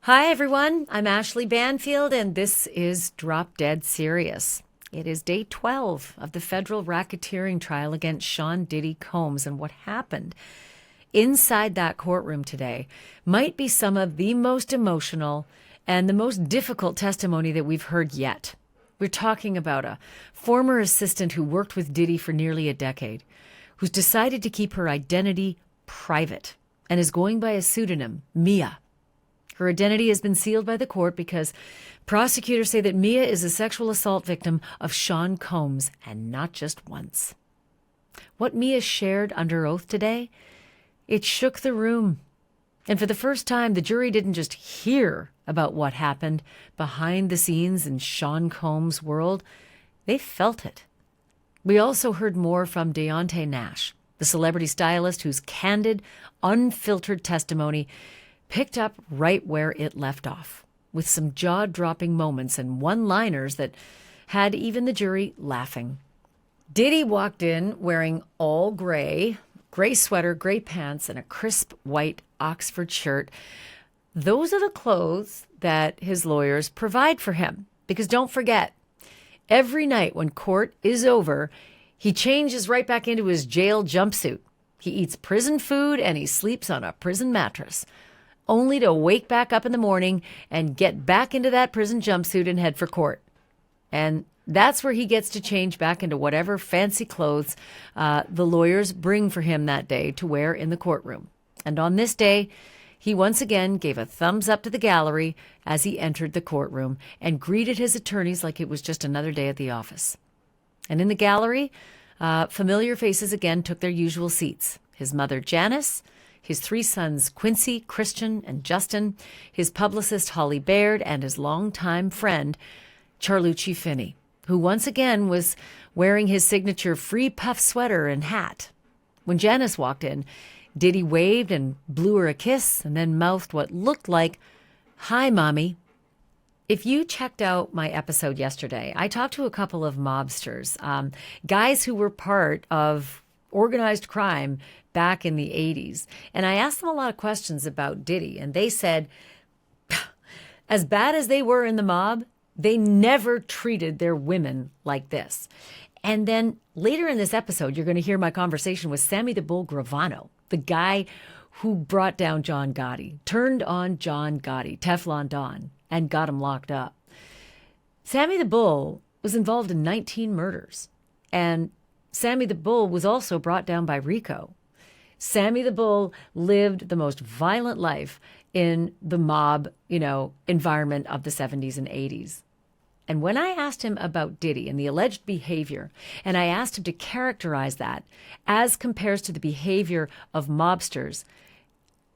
Hi, everyone. I'm Ashleigh Banfield, and this is Drop Dead Serious. It is day 12 of the federal racketeering trial against Sean Diddy Combs, and what happened inside that courtroom today might be some of the most emotional and the most difficult testimony that we've heard yet. We're talking about a former assistant who worked with Diddy for nearly a decade, who's decided to keep her identity private and is going by a pseudonym, Mia. Her identity has been sealed by the court because prosecutors say that Mia is a sexual assault victim of Sean Combs, and not just once. What Mia shared under oath today, it shook the room. And for the first time, the jury didn't just hear about what happened behind the scenes in Sean Combs' world, they felt it. We also heard more from Deontay Nash, the celebrity stylist whose candid, unfiltered testimony picked up right where it left off, with some jaw-dropping moments and one-liners that had even the jury laughing. Diddy walked in wearing all gray sweater, gray pants, and a crisp white Oxford shirt. Those are the clothes that his lawyers provide for him. Because don't forget, every night when court is over, he changes right back into his jail jumpsuit. He eats prison food and he sleeps on a prison mattress, only to wake back up in the morning and get back into that prison jumpsuit and head for court. And that's where he gets to change back into whatever fancy clothes the lawyers bring for him that day to wear in the courtroom. And on this day, he once again gave a thumbs up to the gallery as he entered the courtroom and greeted his attorneys like it was just another day at the office. And in the gallery, familiar faces again took their usual seats. His mother, Janice, his three sons, Quincy, Christian, and Justin, his publicist, Holly Baird, and his longtime friend, Charlucci Finney, who once again was wearing his signature free puff sweater and hat. When Janice walked in, Diddy waved and blew her a kiss and then mouthed what looked like, "Hi, Mommy." If you checked out my episode yesterday, I talked to a couple of mobsters, guys who were part of organized crime back in the 80s. And I asked them a lot of questions about Diddy, and they said, as bad as they were in the mob, they never treated their women like this. And then later in this episode, you're going to hear my conversation with Sammy the Bull Gravano, the guy who brought down John Gotti, turned on John Gotti, Teflon Don, and got him locked up. Sammy the Bull was involved in 19 murders, and Sammy the Bull was also brought down by RICO. Sammy the Bull lived the most violent life in the mob, environment of the 70s and 80s. And when I asked him about Diddy and the alleged behavior, and I asked him to characterize that as compares to the behavior of mobsters,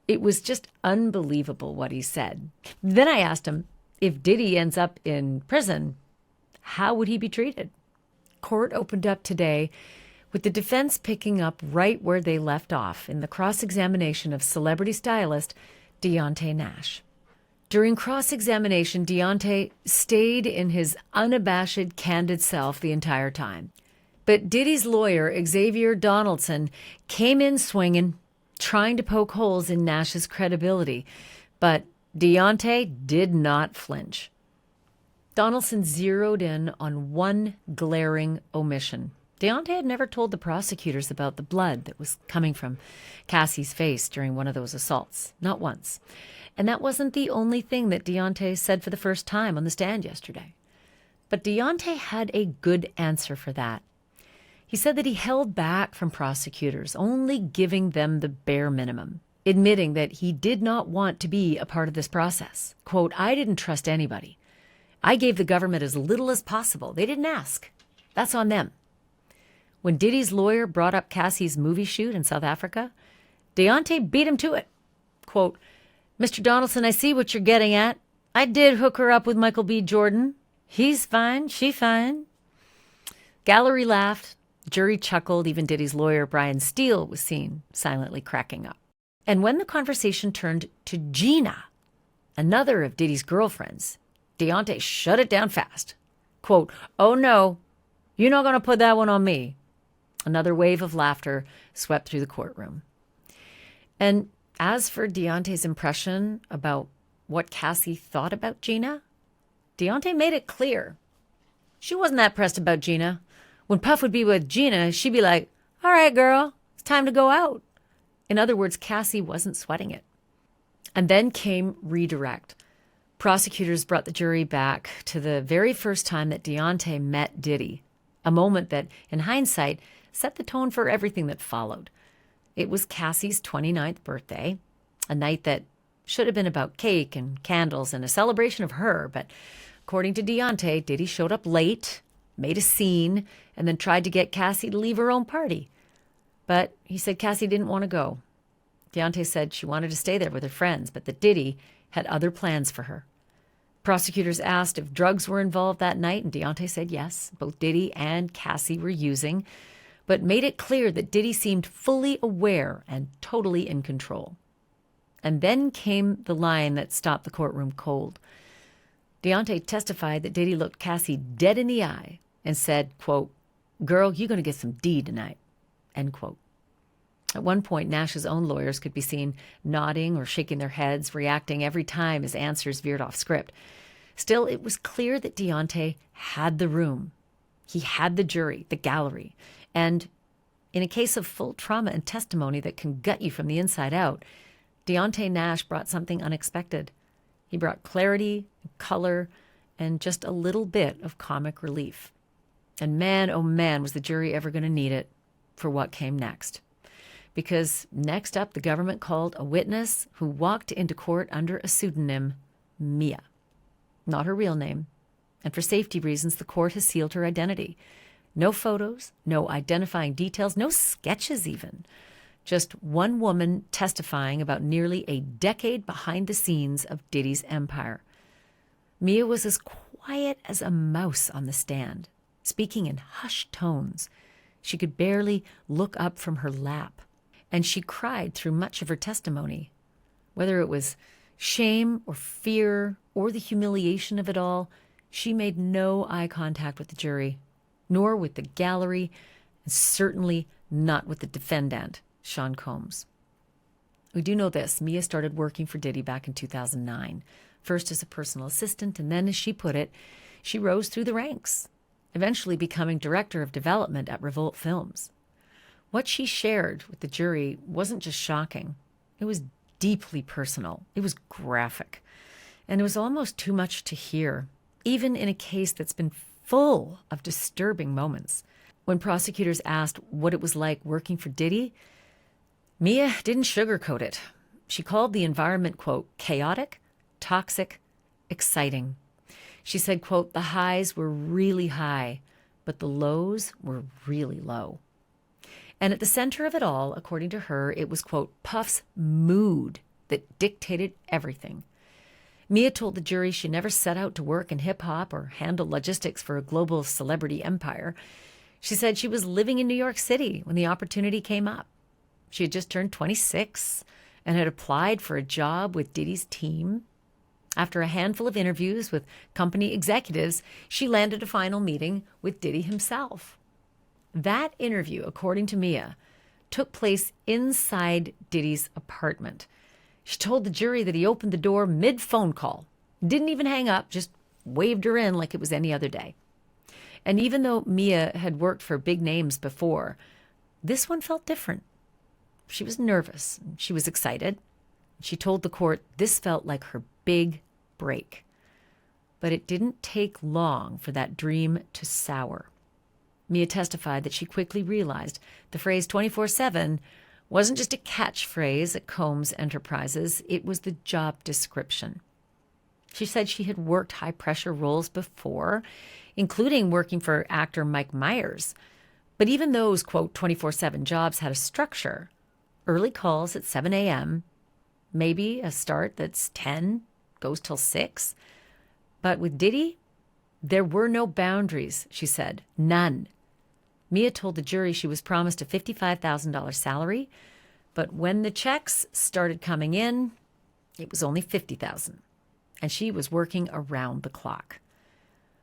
it was just unbelievable what he said. Then I asked him, if Diddy ends up in prison, how would he be treated? Court opened up today with the defense picking up right where they left off in the cross-examination of celebrity stylist Deontay Nash. During cross-examination, Deontay stayed in his unabashed, candid self the entire time. But Diddy's lawyer, Xavier Donaldson, came in swinging, trying to poke holes in Nash's credibility. But Deontay did not flinch. Donaldson zeroed in on one glaring omission. Deontay had never told the prosecutors about the blood that was coming from Cassie's face during one of those assaults. Not once. And that wasn't the only thing that Deontay said for the first time on the stand yesterday. But Deontay had a good answer for that. He said that he held back from prosecutors, only giving them the bare minimum, admitting that he did not want to be a part of this process. Quote, "I didn't trust anybody. I gave the government as little as possible. They didn't ask. That's on them." When Diddy's lawyer brought up Cassie's movie shoot in South Africa, Deontay beat him to it. Quote, "Mr. Donaldson, I see what you're getting at. I did hook her up with Michael B. Jordan. He's fine. She fine." Gallery laughed. Jury chuckled. Even Diddy's lawyer, Brian Steele, was seen silently cracking up. And when the conversation turned to Gina, another of Diddy's girlfriends, Deontay shut it down fast. Quote, "Oh no, you're not going to put that one on me." Another wave of laughter swept through the courtroom. And as for Deontay's impression about what Cassie thought about Gina, Deontay made it clear she wasn't that pressed about Gina. When Puff would be with Gina, she'd be like, all right, girl, it's time to go out. In other words, Cassie wasn't sweating it. And then came redirect. Prosecutors brought the jury back to the very first time that Deontay met Diddy, a moment that, in hindsight, set the tone for everything that followed. It was Cassie's 29th birthday, a night that should have been about cake and candles and a celebration of her, but according to Deontay, Diddy showed up late, made a scene, and then tried to get Cassie to leave her own party. But he said Cassie didn't want to go. Deontay said she wanted to stay there with her friends, but that Diddy had other plans for her. Prosecutors asked if drugs were involved that night, and Deontay said yes, both Diddy and Cassie were using, but made it clear that Diddy seemed fully aware and totally in control. And then came the line that stopped the courtroom cold. Deontay testified that Diddy looked Cassie dead in the eye and said, quote, girl, you're going to get some D tonight, end quote. At one point, Nash's own lawyers could be seen nodding or shaking their heads, reacting every time his answers veered off script. Still, it was clear that Deontay had the room. He had the jury, the gallery. And in a case of full trauma and testimony that can gut you from the inside out, Deontay Nash brought something unexpected. He brought clarity, color, and just a little bit of comic relief. And man, oh man, was the jury ever going to need it for what came next. Because next up, the government called a witness who walked into court under a pseudonym, Mia. Not her real name. And for safety reasons, the court has sealed her identity. No photos, no identifying details, no sketches even. Just one woman testifying about nearly a decade behind the scenes of Diddy's empire. Mia was as quiet as a mouse on the stand, speaking in hushed tones. She could barely look up from her lap. And she cried through much of her testimony. Whether it was shame or fear or the humiliation of it all, she made no eye contact with the jury, nor with the gallery, and certainly not with the defendant, Sean Combs. We do know this. Mia started working for Diddy back in 2009, first as a personal assistant, and then, as she put it, she rose through the ranks, eventually becoming director of development at Revolt Films. What she shared with the jury wasn't just shocking. It was deeply personal. It was graphic. And it was almost too much to hear, even in a case that's been full of disturbing moments. When prosecutors asked what it was like working for Diddy, Mia didn't sugarcoat it. She called the environment, quote, chaotic, toxic, exciting. She said, quote, the highs were really high, but the lows were really low. And at the center of it all, according to her, it was, quote, Puff's mood that dictated everything. Mia told the jury she never set out to work in hip-hop or handle logistics for a global celebrity empire. She said she was living in New York City when the opportunity came up. She had just turned 26 and had applied for a job with Diddy's team. After a handful of interviews with company executives, she landed a final meeting with Diddy himself. That interview, according to Mia, took place inside Diddy's apartment. She told the jury that he opened the door mid-phone call, didn't even hang up, just waved her in like it was any other day. And even though Mia had worked for big names before, this one felt different. She was nervous. She was excited. She told the court this felt like her big break. But it didn't take long for that dream to sour. Mia testified that she quickly realized the phrase 24/7 wasn't just a catchphrase at Combs Enterprises, it was the job description. She said she had worked high-pressure roles before, including working for actor Mike Myers. But even those, quote, 24/7 jobs had a structure. Early calls at 7 a.m., maybe a start that's 10, goes till 6. But with Diddy, there were no boundaries, she said, none. Mia told the jury she was promised a $55,000 salary, but when the checks started coming in, it was only $50,000, and she was working around the clock.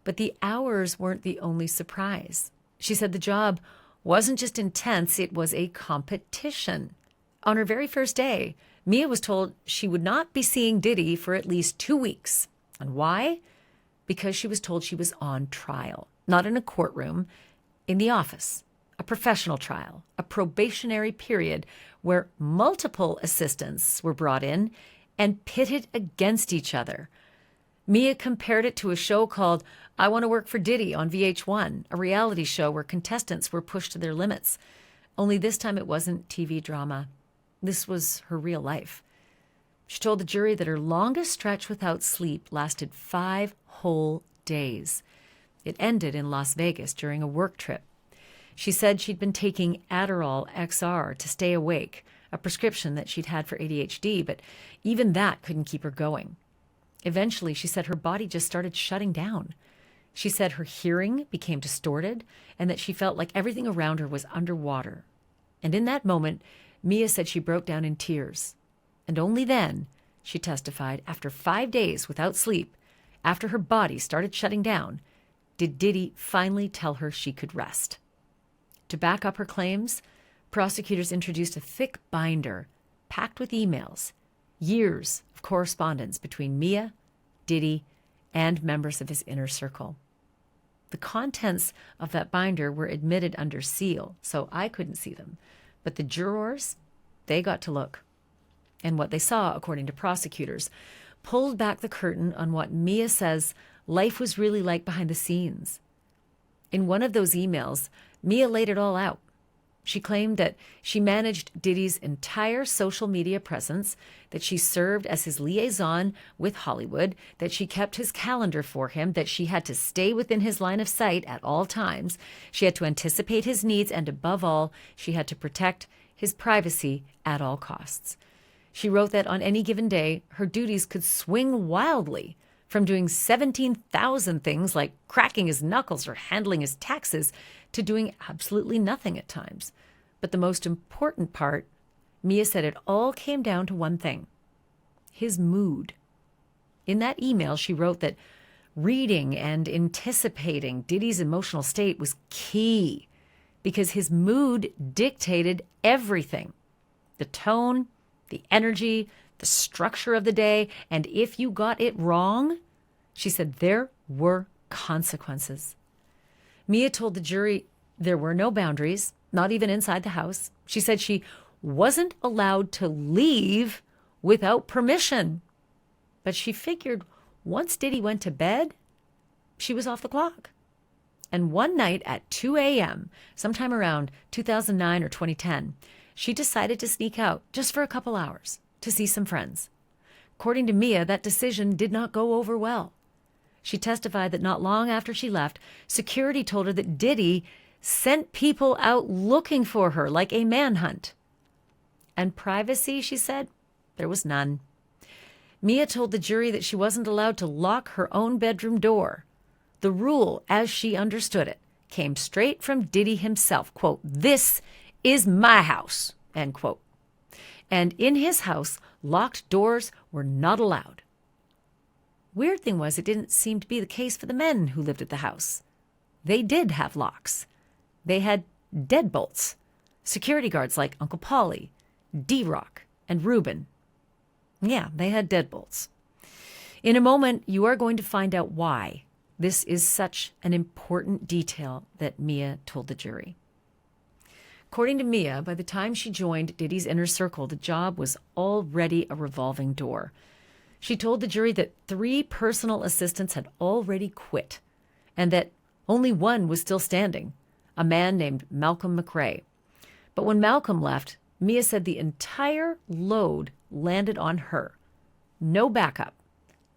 But the hours weren't the only surprise. She said the job wasn't just intense, it was a competition. On her very first day, Mia was told she would not be seeing Diddy for at least 2 weeks. And why? Because she was told she was on trial, not in a courtroom, in the office. A professional trial, a probationary period where multiple assistants were brought in and pitted against each other. Mia compared it to a show called I Want to Work for Diddy on VH1, a reality show where contestants were pushed to their limits. Only this time it wasn't TV drama. This was her real life. She told the jury that her longest stretch without sleep lasted 5 whole days. It ended in Las Vegas during a work trip. She said she'd been taking Adderall XR to stay awake, a prescription that she'd had for ADHD, but even that couldn't keep her going. Eventually, she said her body just started shutting down. She said her hearing became distorted and that she felt like everything around her was underwater. And in that moment, Mia said she broke down in tears. And only then, she testified, after 5 days without sleep, after her body started shutting down, did Diddy finally tell her she could rest. To back up her claims, prosecutors introduced a thick binder packed with emails, years of correspondence between Mia, Diddy, and members of his inner circle. The contents of that binder were admitted under seal, so I couldn't see them. But the jurors, they got to look. And what they saw, according to prosecutors, pulled back the curtain on what Mia says life was really like behind the scenes. In one of those emails, Mia laid it all out. She claimed that she managed Diddy's entire social media presence, that she served as his liaison with Hollywood, that she kept his calendar for him, that she had to stay within his line of sight at all times. She had to anticipate his needs, and above all, she had to protect his privacy at all costs. She wrote that on any given day, her duties could swing wildly, from doing 17,000 things like cracking his knuckles or handling his taxes to doing absolutely nothing at times. But the most important part, Mia said it all came down to one thing: his mood. In that email, she wrote that reading and anticipating Diddy's emotional state was key because his mood dictated everything. The tone, the energy, the structure of the day, and if you got it wrong, she said there were consequences. Mia told the jury there were no boundaries, not even inside the house. She said she wasn't allowed to leave without permission. But she figured once Diddy went to bed, she was off the clock. And one night at 2 a.m., sometime around 2009 or 2010, she decided to sneak out just for a couple hours to see some friends. According to Mia, that decision did not go over well. She testified that not long after she left, security told her that Diddy sent people out looking for her like a manhunt. And privacy, she said, there was none. Mia told the jury that she wasn't allowed to lock her own bedroom door. The rule, as she understood it, came straight from Diddy himself. Quote, "This is my house," end quote. And in his house, locked doors were not allowed. Weird thing was, it didn't seem to be the case for the men who lived at the house. They did have locks. They had deadbolts. Security guards like Uncle Paulie, D-Rock, and Reuben. Yeah, they had deadbolts. In a moment, you are going to find out why this is such an important detail that Mia told the jury. According to Mia, by the time she joined Diddy's inner circle, the job was already a revolving door. She told the jury that 3 personal assistants had already quit and that only one was still standing, a man named Malcolm McRae. But when Malcolm left, Mia said the entire load landed on her. No backup,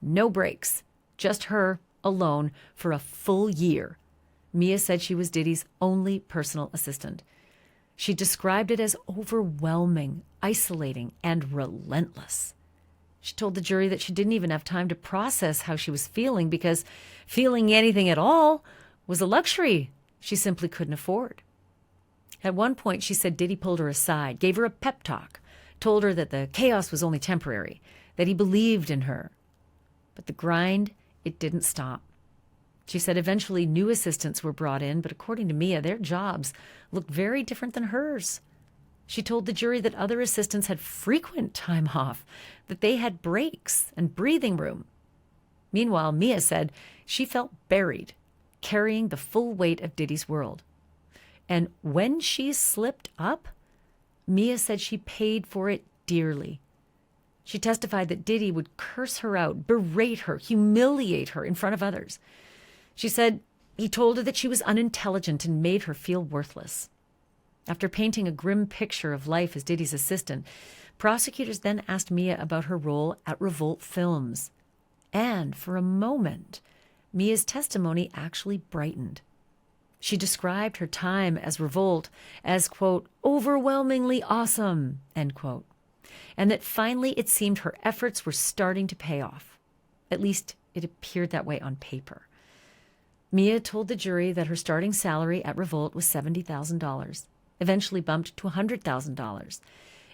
no breaks, just her alone for a full year. Mia said she was Diddy's only personal assistant. She described it as overwhelming, isolating, and relentless. She told the jury that she didn't even have time to process how she was feeling because feeling anything at all was a luxury she simply couldn't afford. At one point, she said Diddy pulled her aside, gave her a pep talk, told her that the chaos was only temporary, that he believed in her. But the grind, it didn't stop. She said eventually new assistants were brought in, but according to Mia, their jobs looked very different than hers. She told the jury that other assistants had frequent time off, that they had breaks and breathing room. Meanwhile, Mia said she felt buried, carrying the full weight of Diddy's world. And when she slipped up, Mia said she paid for it dearly. She testified that Diddy would curse her out, berate her, humiliate her in front of others. She said he told her that she was unintelligent and made her feel worthless. After painting a grim picture of life as Diddy's assistant, prosecutors then asked Mia about her role at Revolt Films. And for a moment, Mia's testimony actually brightened. She described her time as Revolt as, quote, overwhelmingly awesome, end quote, and that finally it seemed her efforts were starting to pay off. At least it appeared that way on paper. Mia told the jury that her starting salary at Revolt was $70,000, eventually bumped to $100,000.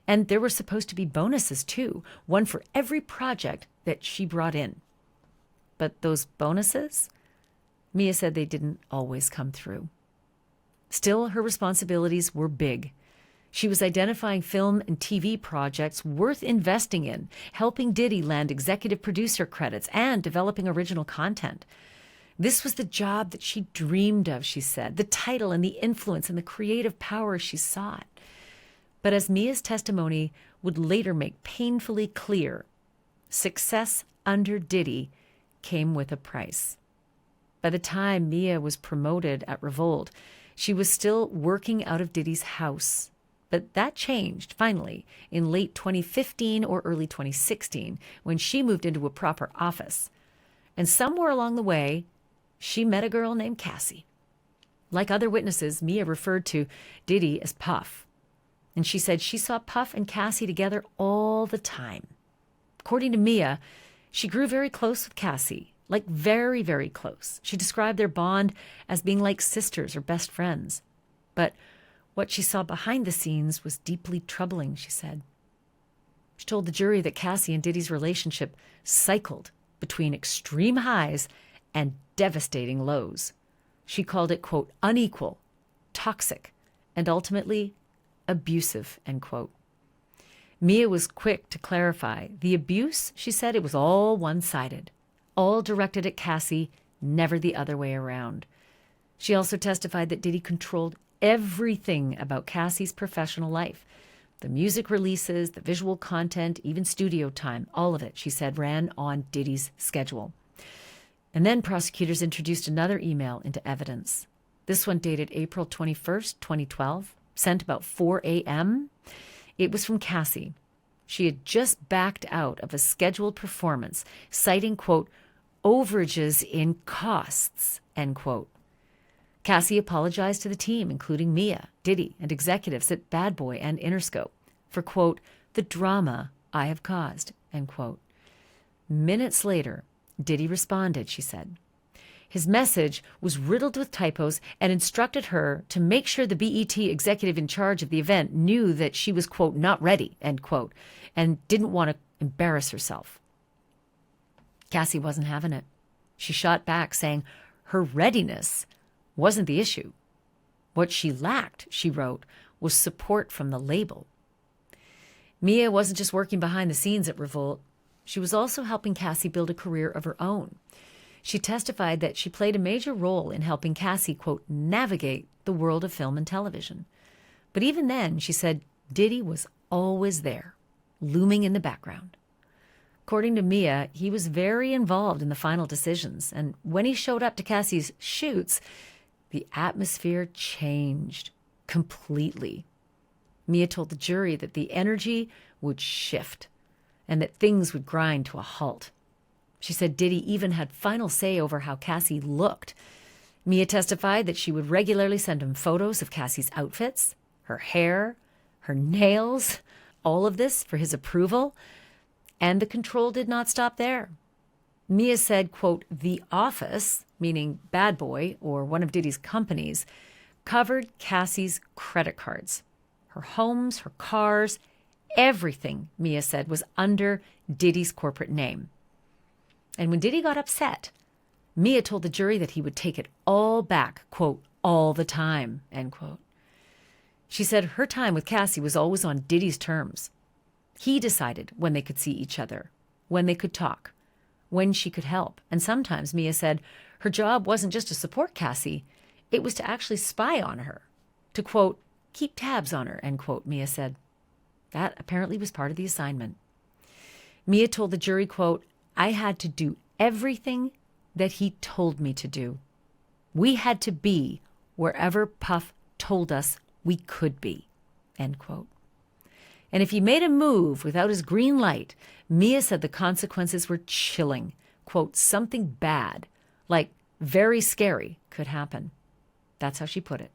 And there were supposed to be bonuses too, one for every project that she brought in. But those bonuses? Mia said they didn't always come through. Still, her responsibilities were big. She was identifying film and TV projects worth investing in, helping Diddy land executive producer credits, and developing original content. This was the job that she dreamed of, she said, the title and the influence and the creative power she sought. But as Mia's testimony would later make painfully clear, success under Diddy came with a price. By the time Mia was promoted at Revolt, she was still working out of Diddy's house. But that changed, finally, in late 2015 or early 2016, when she moved into a proper office. And somewhere along the way, she met a girl named Cassie. Like other witnesses, Mia referred to Diddy as Puff. And she said she saw Puff and Cassie together all the time. According to Mia, she grew very close with Cassie, like very, very close. She described their bond as being like sisters or best friends. But what she saw behind the scenes was deeply troubling, she said. She told the jury that Cassie and Diddy's relationship cycled between extreme highs and devastating lows. She called it, quote, unequal, toxic, and ultimately abusive, end quote. Mia was quick to clarify. The abuse, she said, it was all one-sided, all directed at Cassie, never the other way around. She also testified that Diddy controlled everything about Cassie's professional life. The music releases, the visual content, even studio time, all of it, she said, ran on Diddy's schedule. And then prosecutors introduced another email into evidence. This one dated April 21st, 2012, sent about 4 a.m. It was from Cassie. She had just backed out of a scheduled performance, citing, quote, overages in costs, end quote. Cassie apologized to the team, including Mia, Diddy, and executives at Bad Boy and Interscope for, quote, the drama I have caused, end quote. Minutes later, Diddy responded, she said. His message was riddled with typos and instructed her to make sure the BET executive in charge of the event knew that she was, quote, not ready, end quote, and didn't want to embarrass herself. Cassie wasn't having it. She shot back, saying her readiness wasn't the issue. What she lacked, she wrote, was support from the label. Mia wasn't just working behind the scenes at Revolt. She was also helping Cassie build a career of her own. She testified that she played a major role in helping Cassie, quote, navigate the world of film and television. But even then, she said, Diddy was always there, looming in the background. According to Mia, he was very involved in the final decisions, and when he showed up to Cassie's shoots, the atmosphere changed completely. Mia told the jury that the energy would shift and that things would grind to a halt. She said Diddy even had final say over how Cassie looked. Mia testified that she would regularly send him photos of Cassie's outfits, her hair, her nails, all of this for his approval. And the control did not stop there. Mia said, quote, the office, meaning Bad Boy or one of Diddy's companies, covered Cassie's credit cards. Her homes, her cars, everything, Mia said, was under Diddy's corporate name. And when Diddy got upset, Mia told the jury that he would take it all back, quote, all the time, end quote. She said her time with Cassie was always on Diddy's terms. He decided when they could see each other, when they could talk, when she could help. And sometimes, Mia said, her job wasn't just to support Cassie, it was to actually spy on her, to, quote, keep tabs on her, end quote, Mia said. That apparently was part of the assignment. Mia told the jury, quote, I had to do everything that he told me to do. We had to be wherever Puff told us we could be, end quote. And if he made a move without his green light, Mia said the consequences were chilling. Quote, something bad, like very scary, could happen. That's how she put it.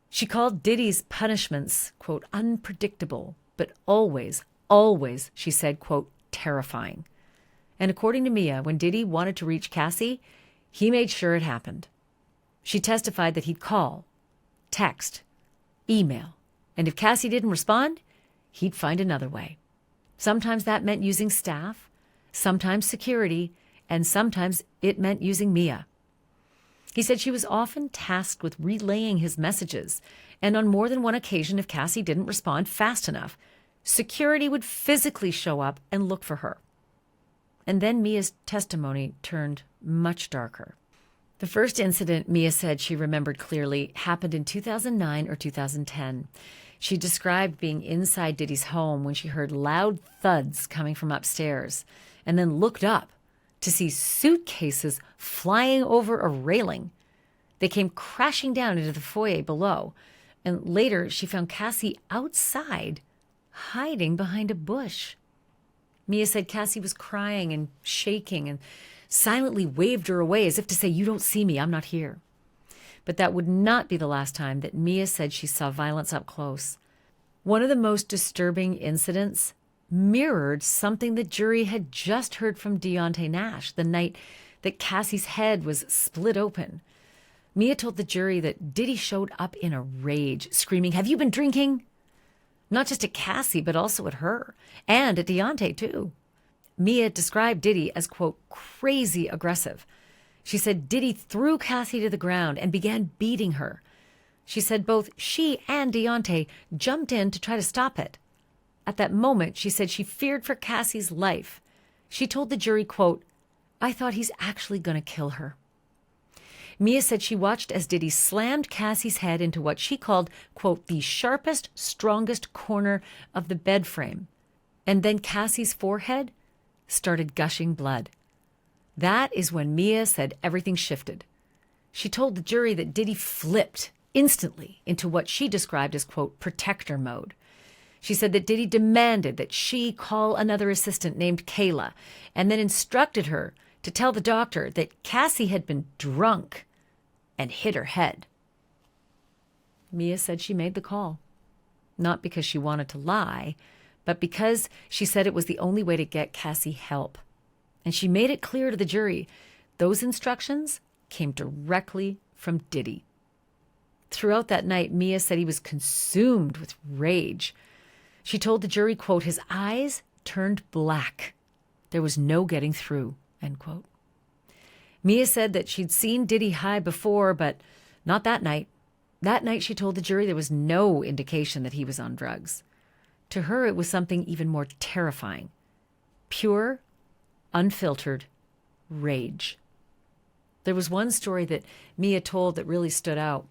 She called Diddy's punishments, quote, unpredictable, but always, she said, quote, terrifying. And according to Mia, when Diddy wanted to reach Cassie, he made sure it happened. She testified that he'd call, text, email, and if Cassie didn't respond, he'd find another way. Sometimes that meant using staff, sometimes security, and sometimes it meant using Mia. He said she was often tasked with relaying his messages, and on more than one occasion, if Cassie didn't respond fast enough, security would physically show up and look for her. And then Mia's testimony turned much darker. The first incident Mia said she remembered clearly happened in 2009 or 2010. She described being inside Diddy's home when she heard loud thuds coming from upstairs and then looked up to see suitcases flying over a railing. They came crashing down into the foyer below, and later she found Cassie outside, hiding behind a bush. Mia said Cassie was crying and shaking and silently waved her away as if to say, you don't see me, I'm not here. But that would not be the last time that Mia said she saw violence up close. One of the most disturbing incidents mirrored something the jury had just heard from Deontay Nash the night that Cassie's head was split open. Mia told the jury that Diddy showed up in a rage, screaming, have you been drinking? Not just at Cassie, but also at her, and at Deontay, too. Mia described Diddy as, quote, crazy aggressive. She said Diddy threw Cassie to the ground and began beating her. She said both she and Deontay jumped in to try to stop it. At that moment, she said she feared for Cassie's life. She told the jury, quote, I thought he's actually going to kill her. Mia said she watched as Diddy slammed Cassie's head into what she called, quote, the sharpest, strongest corner of the bed frame. And then Cassie's forehead started gushing blood. That is when Mia said everything shifted. She told the jury that Diddy flipped instantly into what she described as, quote, protector mode. She said that Diddy demanded that she call another assistant named Kayla and then instructed her to tell the doctor that Cassie had been drunk and hit her head. Mia said she made the call, not because she wanted to lie, but because she said it was the only way to get Cassie help. And she made it clear to the jury those instructions came directly from Diddy. Throughout that night, Mia said he was consumed with rage. She told the jury, quote, his eyes turned black. There was no getting through, end quote. Mia said that she'd seen Diddy high before, but not that night. That night, she told the jury there was no indication that he was on drugs. To her, it was something even more terrifying. Pure, unfiltered rage. There was one story that Mia told that really stood out.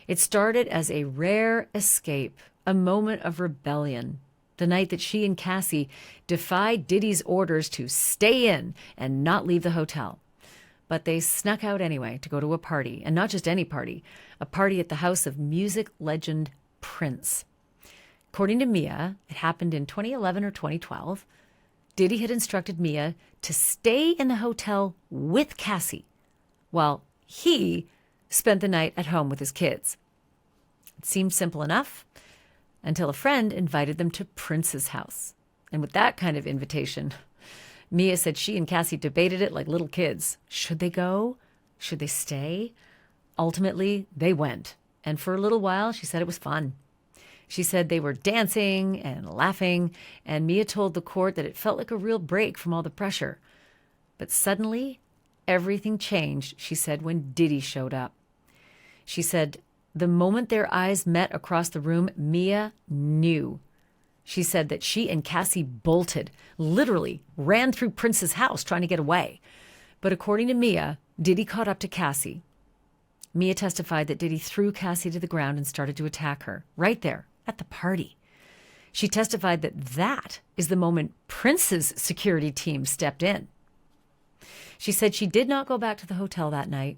It started as a rare escape, a moment of rebellion, the night that she and Cassie defied Diddy's orders to stay in and not leave the hotel. But they snuck out anyway to go to a party, and not just any party, a party at the house of music legend Prince. According to Mia, it happened in 2011 or 2012. Diddy had instructed Mia to stay in the hotel with Cassie while he spent the night at home with his kids. It seemed simple enough until a friend invited them to Prince's house. And with that kind of invitation, Mia said she and Cassie debated it like little kids. Should they go? Should they stay? Ultimately, they went. And for a little while, she said it was fun. She said they were dancing and laughing, and Mia told the court that it felt like a real break from all the pressure. But suddenly, everything changed, she said, when Diddy showed up. She said, the moment their eyes met across the room, Mia knew. She said that she and Cassie bolted, literally ran through Prince's house trying to get away. But according to Mia, Diddy caught up to Cassie. Mia testified that Diddy threw Cassie to the ground and started to attack her, right there at the party. She testified that that is the moment Prince's security team stepped in. She said she did not go back to the hotel that night,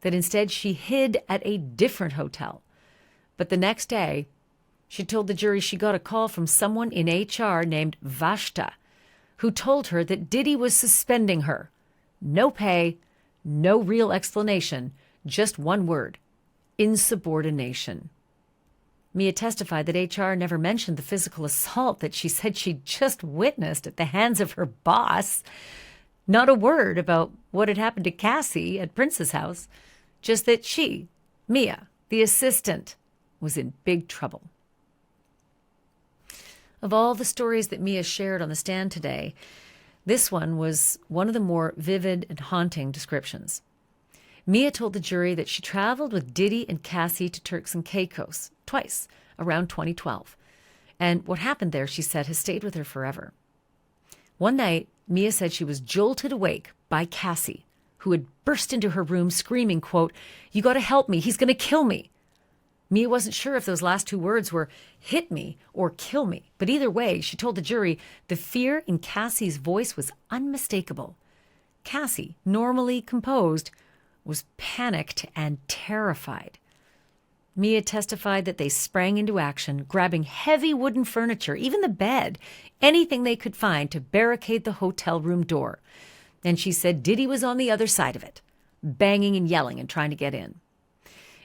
that instead she hid at a different hotel. But the next day, she told the jury she got a call from someone in HR named Vashta, who told her that Diddy was suspending her. No pay, no real explanation, just one word: insubordination. Mia testified that HR never mentioned the physical assault that she said she'd just witnessed at the hands of her boss. Not a word about what had happened to Cassie at Prince's house, just that she, Mia, the assistant, was in big trouble. Of all the stories that Mia shared on the stand today, this one was one of the more vivid and haunting descriptions. Mia told the jury that she traveled with Diddy and Cassie to Turks and Caicos twice around 2012. And what happened there, she said, has stayed with her forever. One night, Mia said she was jolted awake by Cassie, who had burst into her room screaming, quote, "You got to help me. He's going to kill me." Mia wasn't sure if those last two words were hit me or kill me. But either way, she told the jury the fear in Cassie's voice was unmistakable. Cassie, normally composed, was panicked and terrified. Mia testified that they sprang into action, grabbing heavy wooden furniture, even the bed, anything they could find to barricade the hotel room door. And she said Diddy was on the other side of it, banging and yelling and trying to get in.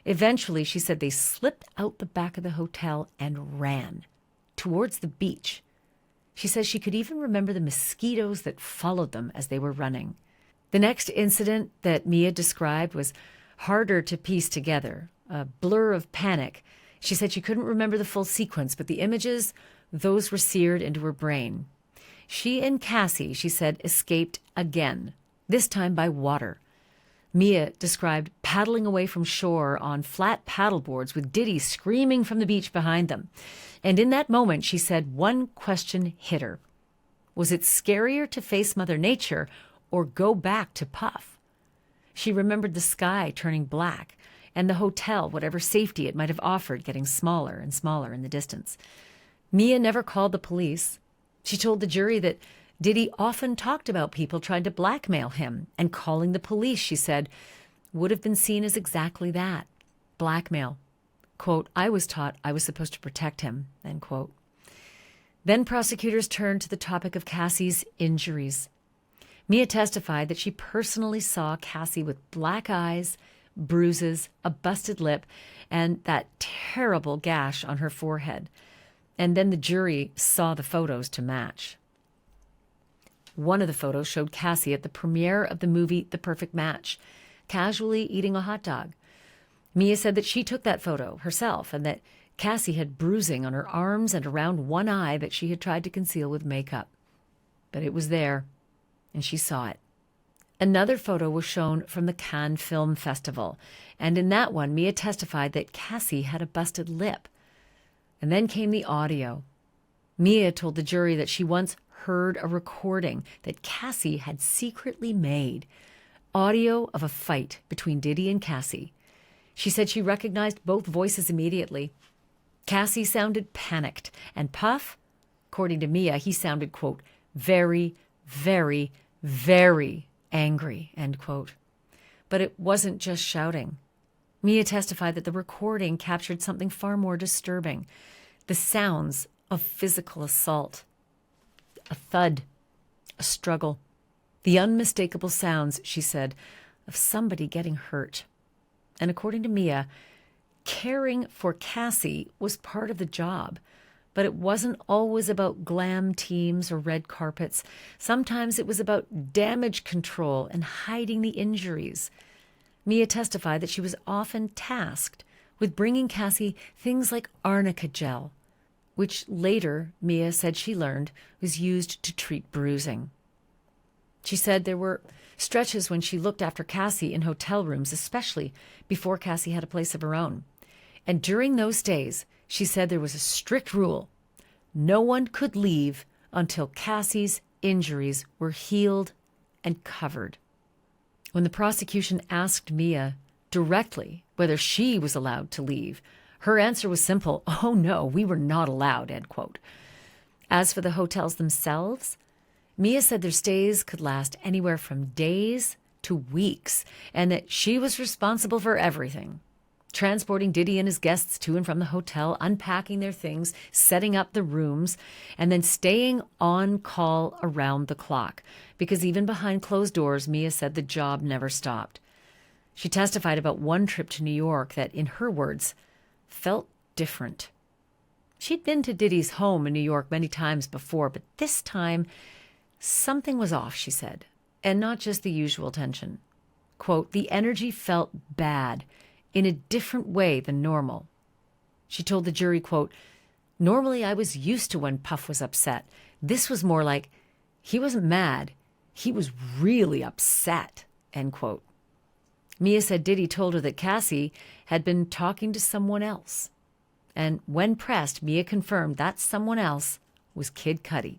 Eventually, she said they slipped out the back of the hotel and ran towards the beach. She says she could even remember the mosquitoes that followed them as they were running. The next incident that Mia described was harder to piece together, a blur of panic. She said she couldn't remember the full sequence, but the images, those were seared into her brain. She and Cassie, she said, escaped again, this time by water. Mia described paddling away from shore on flat paddleboards with Diddy screaming from the beach behind them. And in that moment, she said one question hit her. Was it scarier to face Mother Nature or go back to Puff? She remembered the sky turning black and the hotel, whatever safety it might have offered, getting smaller and smaller in the distance. Mia never called the police. She told the jury that Diddy often talked about people trying to blackmail him, and calling the police, she said, would have been seen as exactly that, blackmail. Quote, "I was taught I was supposed to protect him," end quote. Then prosecutors turned to the topic of Cassie's injuries. Mia testified that she personally saw Cassie with black eyes, bruises, a busted lip, and that terrible gash on her forehead. And then the jury saw the photos to match. One of the photos showed Cassie at the premiere of the movie The Perfect Match, casually eating a hot dog. Mia said that she took that photo herself and that Cassie had bruising on her arms and around one eye that she had tried to conceal with makeup. But it was there, and she saw it. Another photo was shown from the Cannes Film Festival, and in that one, Mia testified that Cassie had a busted lip. And then came the audio. Mia told the jury that she once heard a recording that Cassie had secretly made, audio of a fight between Diddy and Cassie. She said she recognized both voices immediately. Cassie sounded panicked, and Puff, according to Mia, he sounded, quote, very, very, very angry, end quote. But it wasn't just shouting. Mia testified that the recording captured something far more disturbing, the sounds of physical assault. A thud, a struggle, the unmistakable sounds, she said, of somebody getting hurt. And according to Mia, caring for Cassie was part of the job, but it wasn't always about glam teams or red carpets. Sometimes it was about damage control and hiding the injuries. Mia testified that she was often tasked with bringing Cassie things like arnica gel, which later, Mia said she learned, was used to treat bruising. She said there were stretches when she looked after Cassie in hotel rooms, especially before Cassie had a place of her own. And during those days, she said there was a strict rule. No one could leave until Cassie's injuries were healed and covered. When the prosecution asked Mia directly whether she was allowed to leave, her answer was simple: "Oh no, we were not allowed," end quote. As for the hotels themselves, Mia said their stays could last anywhere from days to weeks, and that she was responsible for everything. Transporting Diddy and his guests to and from the hotel, unpacking their things, setting up the rooms, and then staying on call around the clock. Because even behind closed doors, Mia said the job never stopped. She testified about one trip to New York that, in her words, felt different. She'd been to Diddy's home in New York many times before, but this time something was off, she said, and not just the usual tension. Quote, "The energy felt bad in a different way than normal." She told the jury, quote, "Normally I was used to when Puff was upset. This was more like he wasn't mad. He was really upset," end quote. Mia said Diddy told her that Cassie had been talking to someone else. And when pressed, Mia confirmed that someone else was Kid Cudi.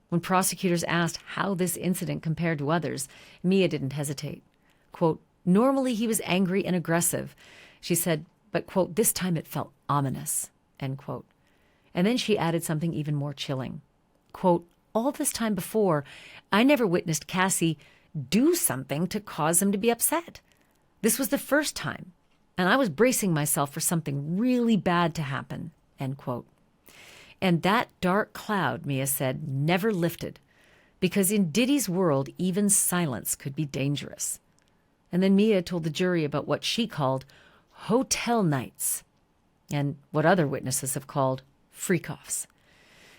When prosecutors asked how this incident compared to others, Mia didn't hesitate. Quote, "Normally he was angry and aggressive," she said, "but, quote, this time it felt ominous," end quote. And then she added something even more chilling. Quote, "All this time before, I never witnessed Cassie do something to cause him to be upset. This was the first time, and I was bracing myself for something really bad to happen," end quote. And that dark cloud, Mia said, never lifted, because in Diddy's world, even silence could be dangerous. And then Mia told the jury about what she called hotel nights and what other witnesses have called freak-offs.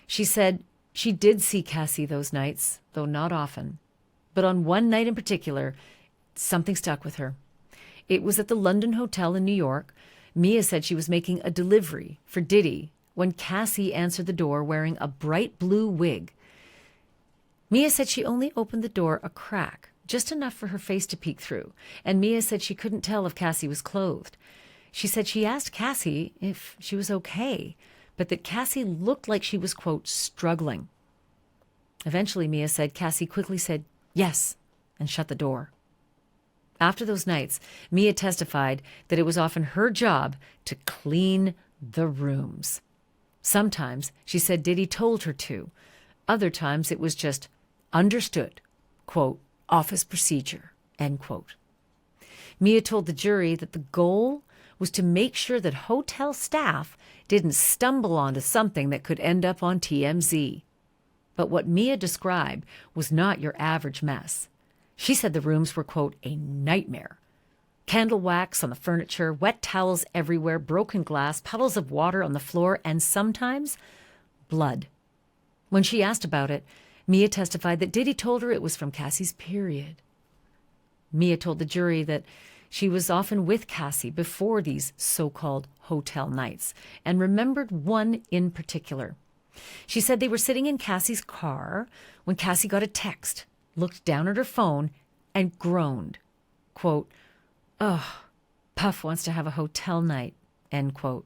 She said she did see Cassie those nights, though not often. But on one night in particular, something stuck with her. It was at the London Hotel in New York. Mia said she was making a delivery for Diddy when Cassie answered the door wearing a bright blue wig. Mia said she only opened the door a crack, just enough for her face to peek through, and Mia said she couldn't tell if Cassie was clothed. She said she asked Cassie if she was okay, but that Cassie looked like she was, quote, struggling. Eventually, Mia said Cassie quickly said yes and shut the door. After those nights, Mia testified that it was often her job to clean the rooms. Sometimes she said Diddy told her to. Other times it was just understood, quote, office procedure, end quote. Mia told the jury that the goal was to make sure that hotel staff didn't stumble onto something that could end up on TMZ. But what Mia described was not your average mess. She said the rooms were, quote, a nightmare. Candle wax on the furniture, wet towels everywhere, broken glass, puddles of water on the floor, and sometimes blood. When she asked about it, Mia testified that Diddy told her it was from Cassie's period. Mia told the jury that she was often with Cassie before these so-called hotel nights and remembered one in particular. She said they were sitting in Cassie's car when Cassie got a text, looked down at her phone, and groaned, quote, "Oh, Puff wants to have a hotel night," end quote.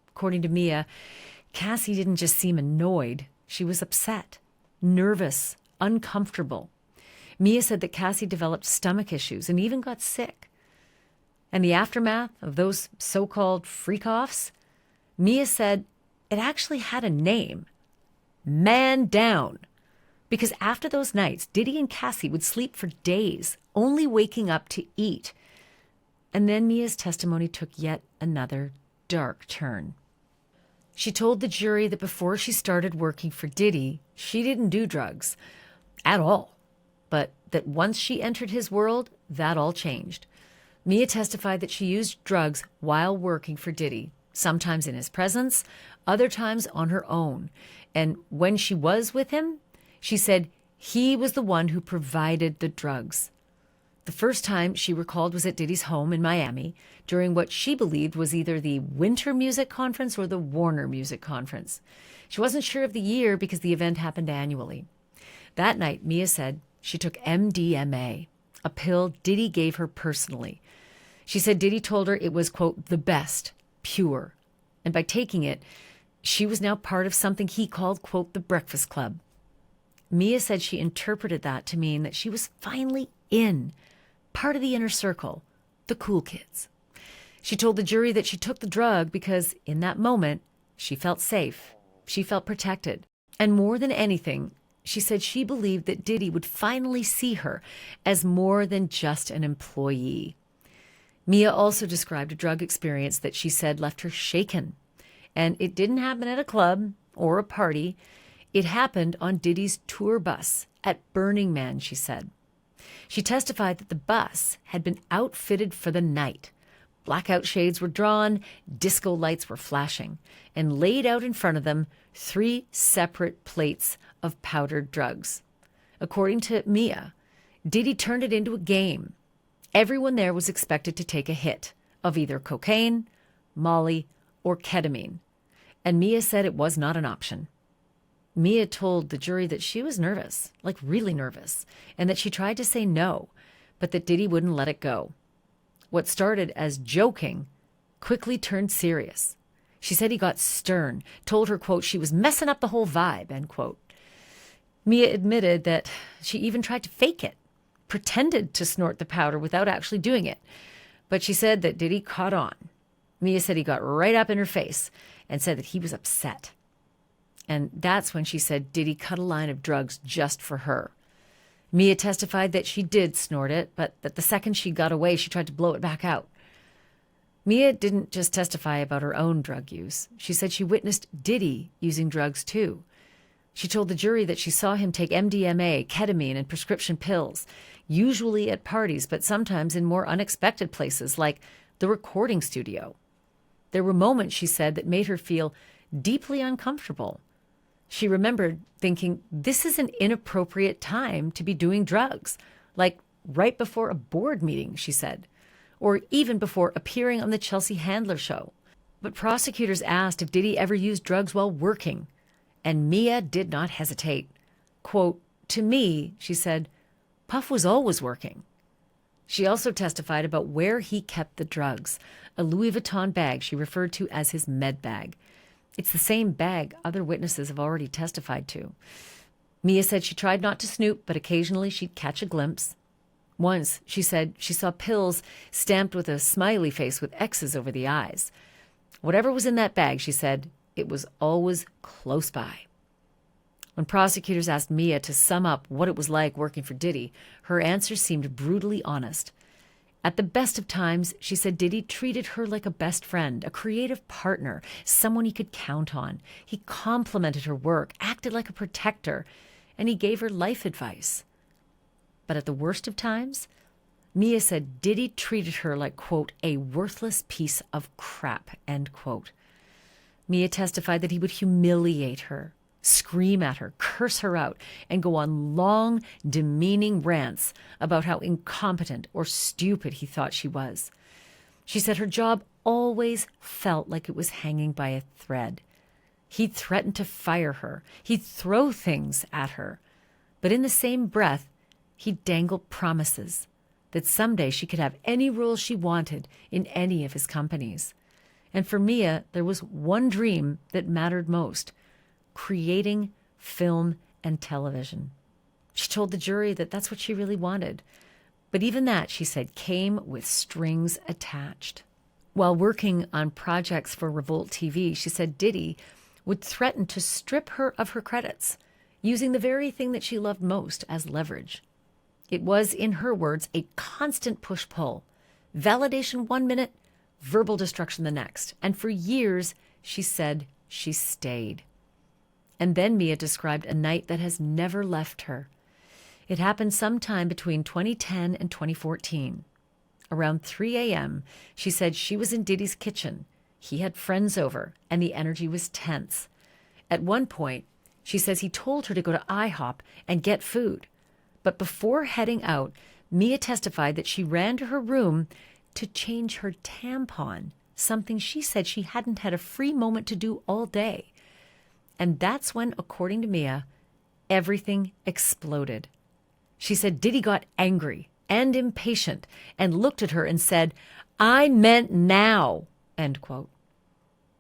According to Mia, Cassie didn't just seem annoyed. She was upset, nervous, uncomfortable. Mia said that Cassie developed stomach issues and even got sick. And the aftermath of those so-called freak-offs, Mia said it actually had a name, Man Down. Because after those nights, Diddy and Cassie would sleep for days, only waking up to eat. And then Mia's testimony took yet another dark turn. She told the jury that before she started working for Diddy, she didn't do drugs at all. But that once she entered his world, that all changed. Mia testified that she used drugs while working for Diddy, sometimes in his presence, other times on her own. And when she was with him, she said he was the one who provided the drugs. The first time she recalled was at Diddy's home in Miami during what she believed was either the Winter Music Conference or the Warner Music Conference. She wasn't sure of the year because the event happened annually. That night, Mia said she took MDMA, a pill Diddy gave her personally. She said Diddy told her it was, quote, the best pure. And by taking it, she was now part of something he called, quote, the Breakfast Club. Mia said she interpreted that to mean that she was finally in, part of the inner circle, the cool kids. She told the jury that she took the drug because in that moment, she felt safe. She felt protected. And more than anything, she said she believed that Diddy would finally see her as more than just an employee. Mia also described a drug experience that she said left her shaken. And it didn't happen at a club or a party. It happened on Diddy's tour bus at Burning Man, she said. She testified that the bus had been outfitted for the night. Blackout shades were drawn, disco lights were flashing, and laid out in front of them 3 separate plates of powdered drugs. According to Mia, Diddy turned it into a game. Everyone there was expected to take a hit of either cocaine, Molly, or ketamine. And Mia said it was not an option. Mia told the jury that she was nervous, like really nervous, and that she tried to say no, but that Diddy wouldn't let it go. What started as joking quickly turned serious. She said he got stern, told her, quote, she was messing up the whole vibe, end quote. Mia admitted that she even tried to fake it, pretended to snort the powder without actually doing it. But she said that Diddy caught on. Mia said he got right up in her face and said that he was upset. And that's when she said Diddy cut a line of drugs just for her. Mia testified that she did snort it, but that the second she got away, she tried to blow it back out. Mia didn't just testify about her own drug use. She said she witnessed Diddy using drugs too. She told the jury that she saw him take MDMA, ketamine, and prescription pills, usually at parties, but sometimes in more unexpected places like the recording studio. There were moments, she said, that made her feel deeply uncomfortable. She remembered thinking, this is an inappropriate time to be doing drugs, like right before a board meeting, she said, or even before appearing on the Chelsea Handler show. But prosecutors asked if Diddy ever used drugs while working, and Mia did not hesitate. Quote, to me, she said, Puff was always working. She also testified about where he kept the drugs, a Louis Vuitton bag she referred to as his med bag. It's the same bag other witnesses have already testified to. Mia said she tried not to snoop, but occasionally she'd catch a glimpse. Once, she said she saw pills stamped with a smiley face with X's over the eyes. Whatever was in that bag, she said, it was always close by. When prosecutors asked Mia to sum up what it was like working for Diddy, her answer seemed brutally honest. At the best of times, she said Diddy treated her like a best friend, a creative partner, someone he could count on. He complimented her work, acted like a protector, and he gave her life advice. But at the worst of times, Mia said Diddy treated her like, quote, a worthless piece of crap, end quote. Mia testified that he would humiliate her, scream at her, curse her out, and go on long, demeaning rants about how incompetent or stupid he thought she was. She said her job always felt like it was hanging by a thread. He'd threaten to fire her. He'd throw things at her. But in the same breath, he'd dangle promises that someday she could have any role she wanted in any of his companies. And for Mia, there was one dream that mattered most: creating film and television. She told the jury that that's what she really wanted. But even that, she said, came with strings attached. While working on projects for Revolt TV, she said Diddy would threaten to strip her of her credits, using the very thing that she loved most as leverage. It was, in her words, a constant push-pull. Validation 1 minute, verbal destruction the next. And for years, she said she stayed. And then Mia described a night that has never left her. It happened sometime between 2010 and 2014. Around 3 a.m., she said she was in Diddy's kitchen. He had friends over, and the energy was tense. At one point, she says he told her to go to IHOP and get food. But before heading out, Mia testified that she ran to her room to change her tampon, something she said she hadn't had a free moment to do all day. And that's when, according to Mia, everything exploded. She said Diddy got angry and impatient and looked at her and said, "I meant now," end quote.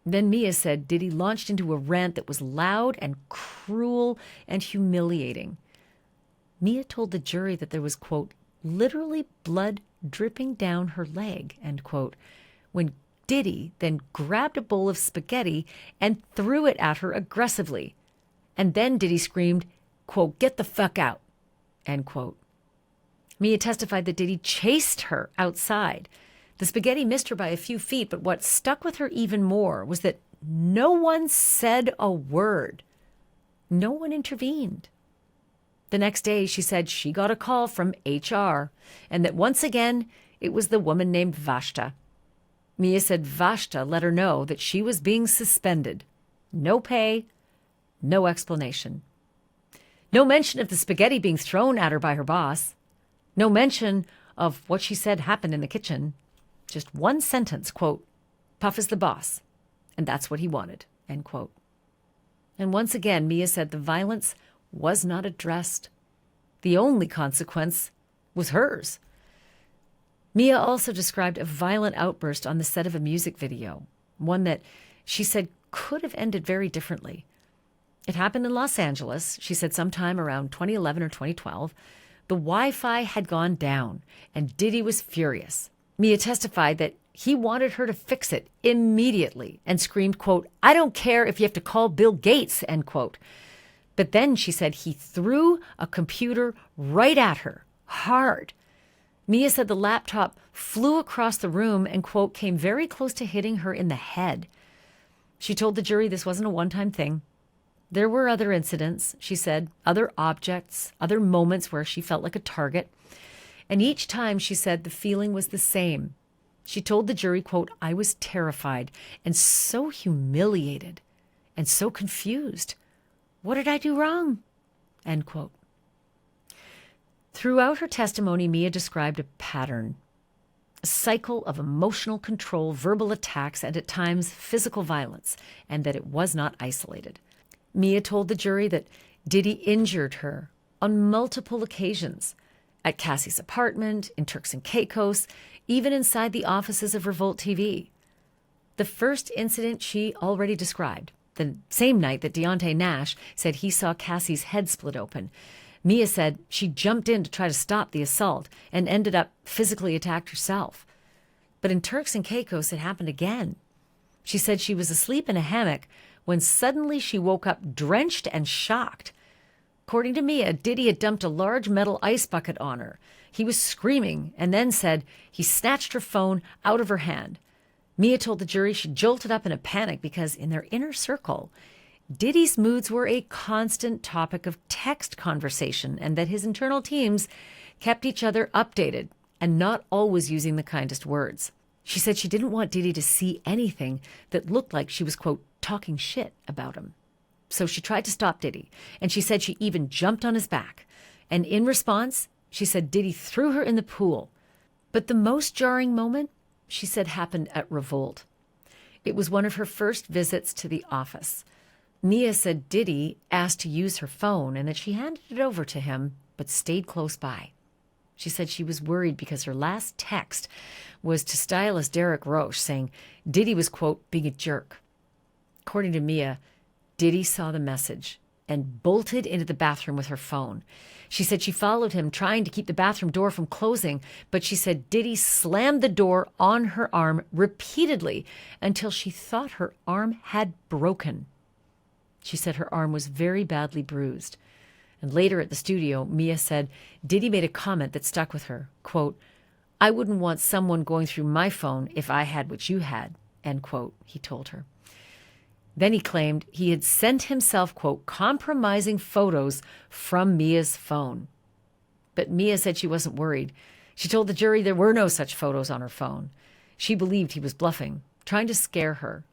Then Mia said Diddy launched into a rant that was loud and cruel and humiliating. Mia told the jury that there was, quote, literally blood dripping down her leg, end quote, when Diddy then grabbed a bowl of spaghetti and threw it at her aggressively. And then Diddy screamed, quote, get the fuck out, end quote. Mia testified that Diddy chased her outside. The spaghetti missed her by a few feet, but what stuck with her even more was that no one said a word. No one intervened. The next day, she said she got a call from HR, and that once again, it was the woman named Vashta. Mia said Vashta let her know that she was being suspended. No pay, no explanation. No mention of the spaghetti being thrown at her by her boss. No mention of what she said happened in the kitchen. Just one sentence, quote, Puff is the boss, and that's what he wanted, end quote. And once again, Mia said the violence was not addressed. The only consequence was hers. Mia also described a violent outburst on the set of a music video, one that she said could have ended very differently. It happened in Los Angeles, she said sometime around 2011 or 2012. The Wi-Fi had gone down, and Diddy was furious. Mia testified that he wanted her to fix it immediately and screamed, quote, I don't care if you have to call Bill Gates, end quote. But then she said he threw a computer right at her, hard. Mia said the laptop flew across the room and, quote, came very close to hitting her in the head. She told the jury this wasn't a one-time thing. There were other incidents, she said, other objects, other moments where she felt like a target. And each time, she said, the feeling was the same. She told the jury, quote, I was terrified and so humiliated and so confused. What did I do wrong? End quote. Throughout her testimony, Mia described a pattern, a cycle of emotional control, verbal attacks, and at times physical violence, and that it was not isolated. Mia told the jury that Diddy injured her on multiple occasions, at Cassie's apartment, in Turks and Caicos, even inside the offices of Revolt TV. The first incident she already described, the same night that Deontay Nash said he saw Cassie's head split open. Mia said she jumped in to try to stop the assault and ended up physically attacked herself. But in Turks and Caicos, it happened again. She said she was asleep in a hammock when suddenly she woke up drenched and shocked. According to Mia, Diddy had dumped a large metal ice bucket on her. He was screaming and then said he snatched her phone out of her hand. Mia told the jury she jolted up in a panic because in their inner circle, Diddy's moods were a constant topic of text conversation and that his internal teams kept each other updated and not always using the kindest words. She said she didn't want Diddy to see anything that looked like she was, quote, talking shit about him. So she tried to stop Diddy, and she said she even jumped on his back. And in response, she said Diddy threw her in the pool. But the most jarring moment, she said, happened at Revolt. It was one of her first visits to the office. Mia said Diddy asked to use her phone and that she handed it over to him, but stayed close by. She said she was worried because her last text was to stylist Derek Roche saying Diddy was, quote, being a jerk. According to Mia, Diddy saw the message and bolted into the bathroom with her phone. She said she followed him, trying to keep the bathroom door from closing, but she said Diddy slammed the door on her arm repeatedly until she thought her arm had broken. She said her arm was very badly bruised. And later at the studio, Mia said Diddy made a comment that stuck with her, quote, I wouldn't want someone going through my phone if I had what you had, end quote, he told her. Then he claimed he had sent himself, quote, compromising photos from Mia's phone. But Mia said she wasn't worried. She told the jury there were no such photos on her phone. She believed he was bluffing, trying to scare her.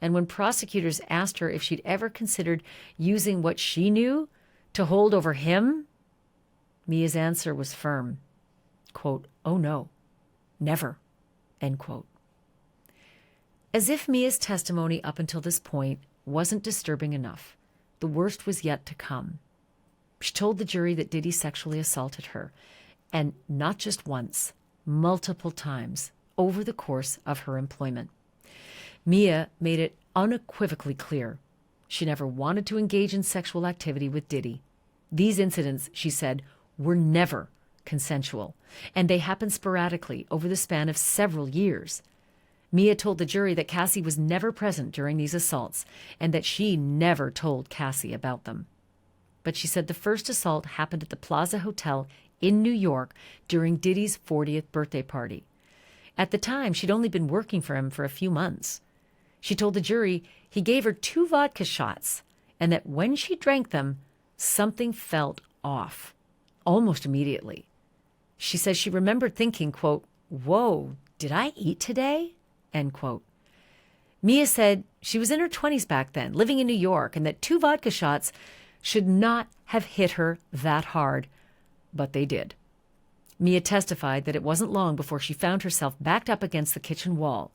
And when prosecutors asked her if she'd ever considered using what she knew to hold over him, Mia's answer was firm, quote, oh no, never, end quote. As if Mia's testimony up until this point wasn't disturbing enough, the worst was yet to come. She told the jury that Diddy sexually assaulted her, and not just once, multiple times over the course of her employment. Mia made it unequivocally clear. She never wanted to engage in sexual activity with Diddy. These incidents, she said, were never consensual, and they happened sporadically over the span of several years. Mia told the jury that Cassie was never present during these assaults and that she never told Cassie about them. But she said the first assault happened at the Plaza Hotel in New York during Diddy's 40th birthday party. At the time, she'd only been working for him for a few months. She told the jury he gave her 2 vodka shots and that when she drank them, something felt off, almost immediately. She says she remembered thinking, quote, "Whoa, did I eat today?" End quote. Mia said she was in her 20s back then, living in New York, and that 2 vodka shots should not have hit her that hard, but they did. Mia testified that it wasn't long before she found herself backed up against the kitchen wall.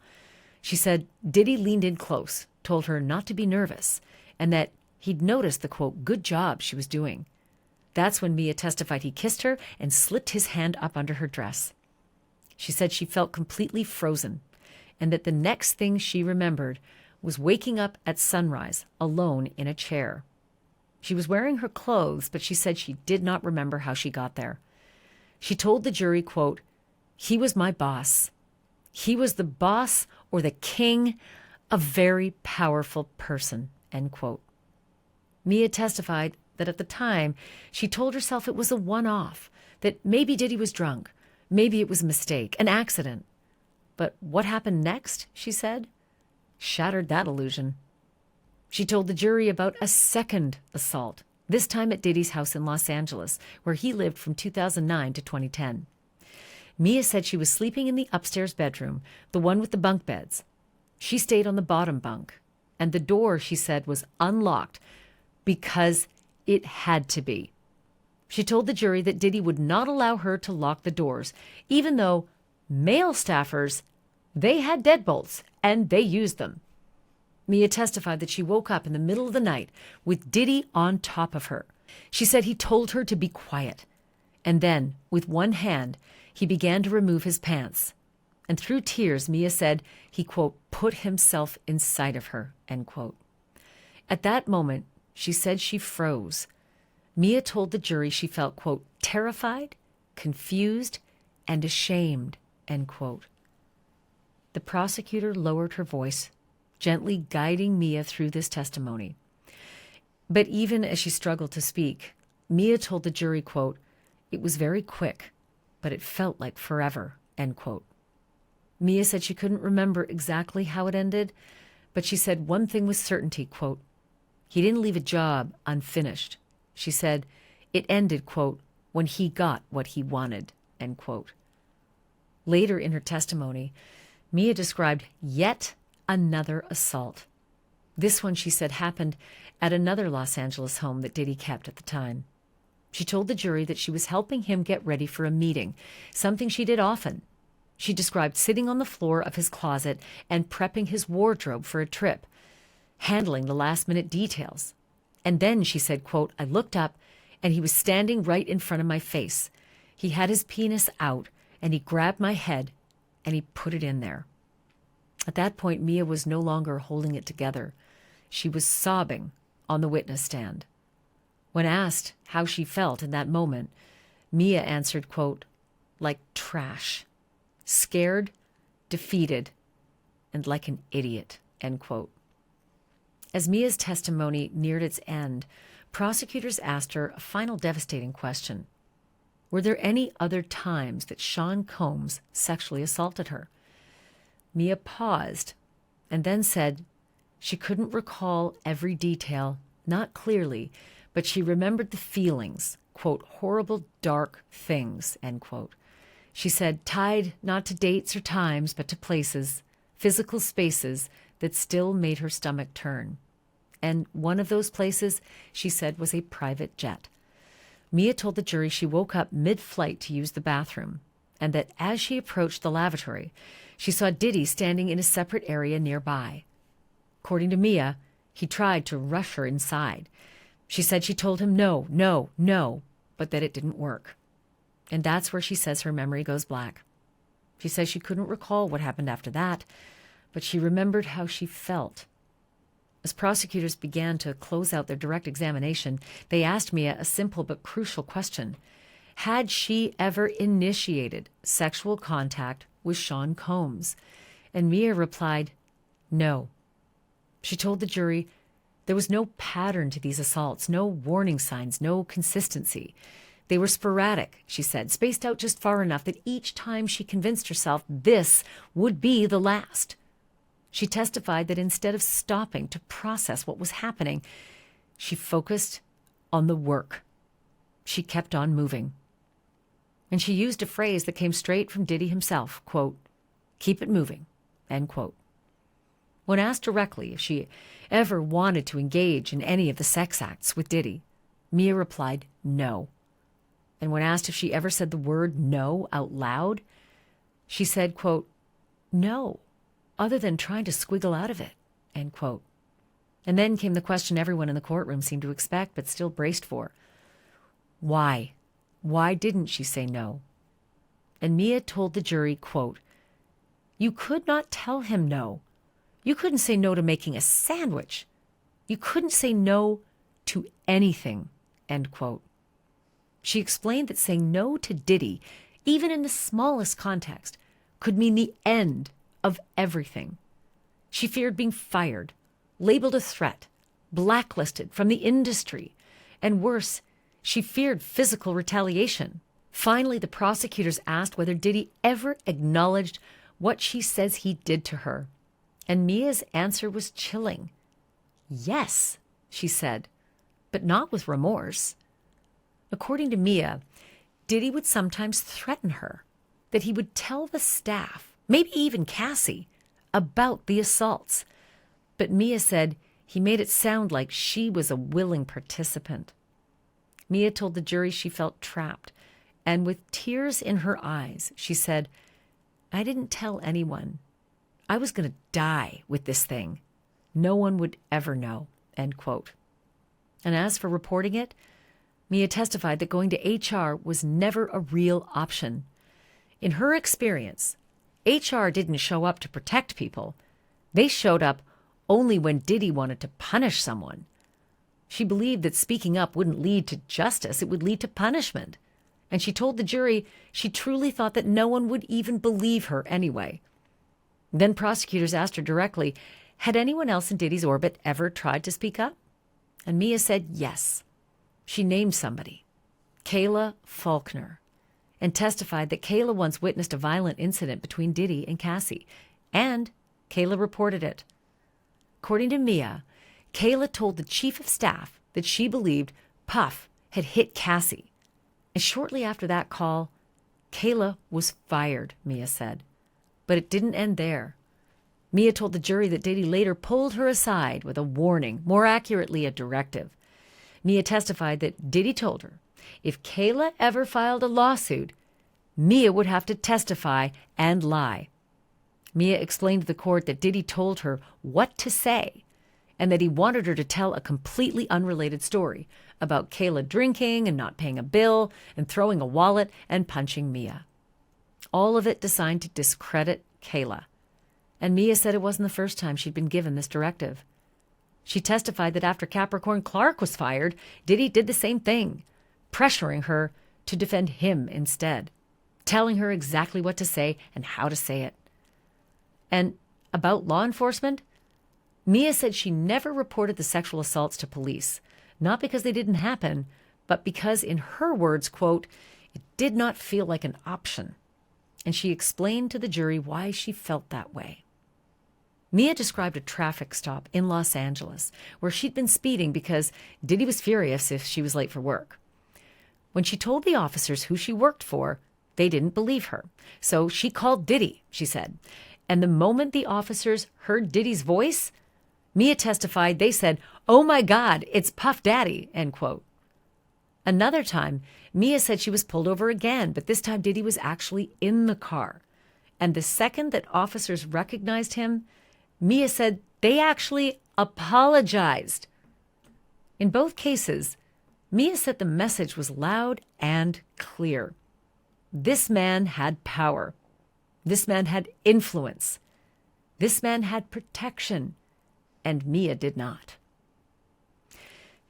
She said Diddy leaned in close, told her not to be nervous, and that he'd noticed the, quote, good job she was doing. That's when Mia testified he kissed her and slipped his hand up under her dress. She said she felt completely frozen, and that the next thing she remembered was waking up at sunrise, alone in a chair. She was wearing her clothes, but she said she did not remember how she got there. She told the jury, quote, "He was my boss. He was the boss or the king, a very powerful person," end quote. Mia testified that at the time, she told herself it was a one-off, that maybe Diddy was drunk, maybe it was a mistake, an accident. But what happened next, she said, shattered that illusion. She told the jury about a second assault, this time at Diddy's house in Los Angeles, where he lived from 2009 to 2010. Mia said she was sleeping in the upstairs bedroom, the one with the bunk beds. She stayed on the bottom bunk, and the door, she said, was unlocked because it had to be. She told the jury that Diddy would not allow her to lock the doors, even though male staffers, they had deadbolts, and they used them. Mia testified that she woke up in the middle of the night with Diddy on top of her. She said he told her to be quiet. And then, with one hand, he began to remove his pants. And through tears, Mia said he, quote, put himself inside of her, end quote. At that moment, she said she froze. Mia told the jury she felt, quote, terrified, confused, and ashamed, end quote. The prosecutor lowered her voice, gently guiding Mia through this testimony. But even as she struggled to speak, Mia told the jury, quote, it was very quick, but it felt like forever, end quote. Mia said she couldn't remember exactly how it ended, but she said one thing with certainty, quote, he didn't leave a job unfinished. She said it ended, quote, when he got what he wanted, end quote. Later in her testimony, Mia described yet another assault. This one, she said, happened at another Los Angeles home that Diddy kept at the time. She told the jury that she was helping him get ready for a meeting, something she did often. She described sitting on the floor of his closet and prepping his wardrobe for a trip, handling the last-minute details. And then, she said, quote, I looked up and he was standing right in front of my face. He had his penis out and he grabbed my head and he put it in there. At that point, Mia was no longer holding it together. She was sobbing on the witness stand. When asked how she felt in that moment, Mia answered, quote, like trash, scared, defeated, and like an idiot, end quote. As Mia's testimony neared its end, prosecutors asked her a final devastating question. Were there any other times that Sean Combs sexually assaulted her? Mia paused and then said she couldn't recall every detail, not clearly, but she remembered the feelings, quote, horrible, dark things, end quote. She said, tied not to dates or times, but to places, physical spaces that still made her stomach turn. And one of those places, she said, was a private jet. Mia told the jury she woke up mid-flight to use the bathroom, and that as she approached the lavatory, she saw Diddy standing in a separate area nearby. According to Mia, he tried to rush her inside. She said she told him no, no, no, but that it didn't work. And that's where she says her memory goes black. She says she couldn't recall what happened after that, but she remembered how she felt. As prosecutors began to close out their direct examination, they asked Mia a simple but crucial question. Had she ever initiated sexual contact with Sean Combs? And Mia replied, no. She told the jury there was no pattern to these assaults, no warning signs, no consistency. They were sporadic, she said, spaced out just far enough that each time she convinced herself this would be the last. She testified that instead of stopping to process what was happening, she focused on the work. She kept on moving. And she used a phrase that came straight from Diddy himself, quote, keep it moving, end quote. When asked directly if she ever wanted to engage in any of the sex acts with Diddy, Mia replied no. And when asked if she ever said the word no out loud, she said, quote, no, other than trying to squiggle out of it, end quote. And then came the question everyone in the courtroom seemed to expect but still braced for. Why? Why didn't she say no? And Mia told the jury, quote, you could not tell him no. You couldn't say no to making a sandwich. You couldn't say no to anything, end quote. She explained that saying no to Diddy, even in the smallest context, could mean the end of everything. She feared being fired, labeled a threat, blacklisted from the industry, and worse, she feared physical retaliation. Finally, the prosecutors asked whether Diddy ever acknowledged what she says he did to her. And Mia's answer was chilling. Yes, she said, but not with remorse. According to Mia, Diddy would sometimes threaten her that he would tell the staff, maybe even Cassie, about the assaults. But Mia said he made it sound like she was a willing participant. Mia told the jury she felt trapped, and with tears in her eyes, she said, I didn't tell anyone. I was going to die with this thing. No one would ever know, end quote. And as for reporting it, Mia testified that going to HR was never a real option. In her experience, HR didn't show up to protect people. They showed up only when Diddy wanted to punish someone. She believed that speaking up wouldn't lead to justice, it would lead to punishment. And she told the jury she truly thought that no one would even believe her anyway. Then prosecutors asked her directly, had anyone else in Diddy's orbit ever tried to speak up? And Mia said yes. She named somebody, Kayla Faulkner, and testified that Kayla once witnessed a violent incident between Diddy and Cassie, and Kayla reported it. According to Mia, Kayla told the chief of staff that she believed Puff had hit Cassie. And shortly after that call, Kayla was fired, Mia said. But it didn't end there. Mia told the jury that Diddy later pulled her aside with a warning, more accurately a directive. Mia testified that Diddy told her if Kayla ever filed a lawsuit, Mia would have to testify and lie. Mia explained to the court that Diddy told her what to say and that he wanted her to tell a completely unrelated story about Kayla drinking and not paying a bill and throwing a wallet and punching Mia. All of it designed to discredit Kayla. And Mia said it wasn't the first time she'd been given this directive. She testified that after Capricorn Clark was fired, Diddy did the same thing, pressuring her to defend him instead, telling her exactly what to say and how to say it. And about law enforcement, Mia said she never reported the sexual assaults to police, not because they didn't happen, but because, in her words, quote, it did not feel like an option. And she explained to the jury why she felt that way. Mia described a traffic stop in Los Angeles where she'd been speeding because Diddy was furious if she was late for work. When she told the officers who she worked for, they didn't believe her. So she called Diddy, she said. And the moment the officers heard Diddy's voice, Mia testified they said, "Oh my God, it's Puff Daddy," end quote. Another time, Mia said she was pulled over again, but this time Diddy was actually in the car. And the second that officers recognized him, Mia said they actually apologized. In both cases, Mia said the message was loud and clear. This man had power. This man had influence. This man had protection. and Mia did not.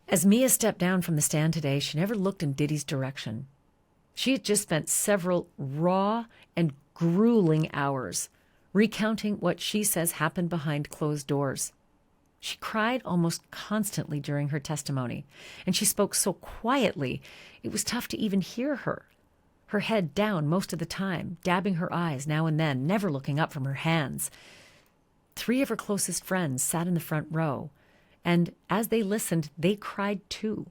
As Mia stepped down from the stand today, she never looked in Diddy's direction. She had just spent several raw and grueling hours recounting what she says happened behind closed doors. She cried almost constantly during her testimony, and she spoke so quietly it was tough to even hear her. Her head down most of the time, dabbing her eyes now and then, never looking up from her hands. 3 of her closest friends sat in the front row, and as they listened, they cried too.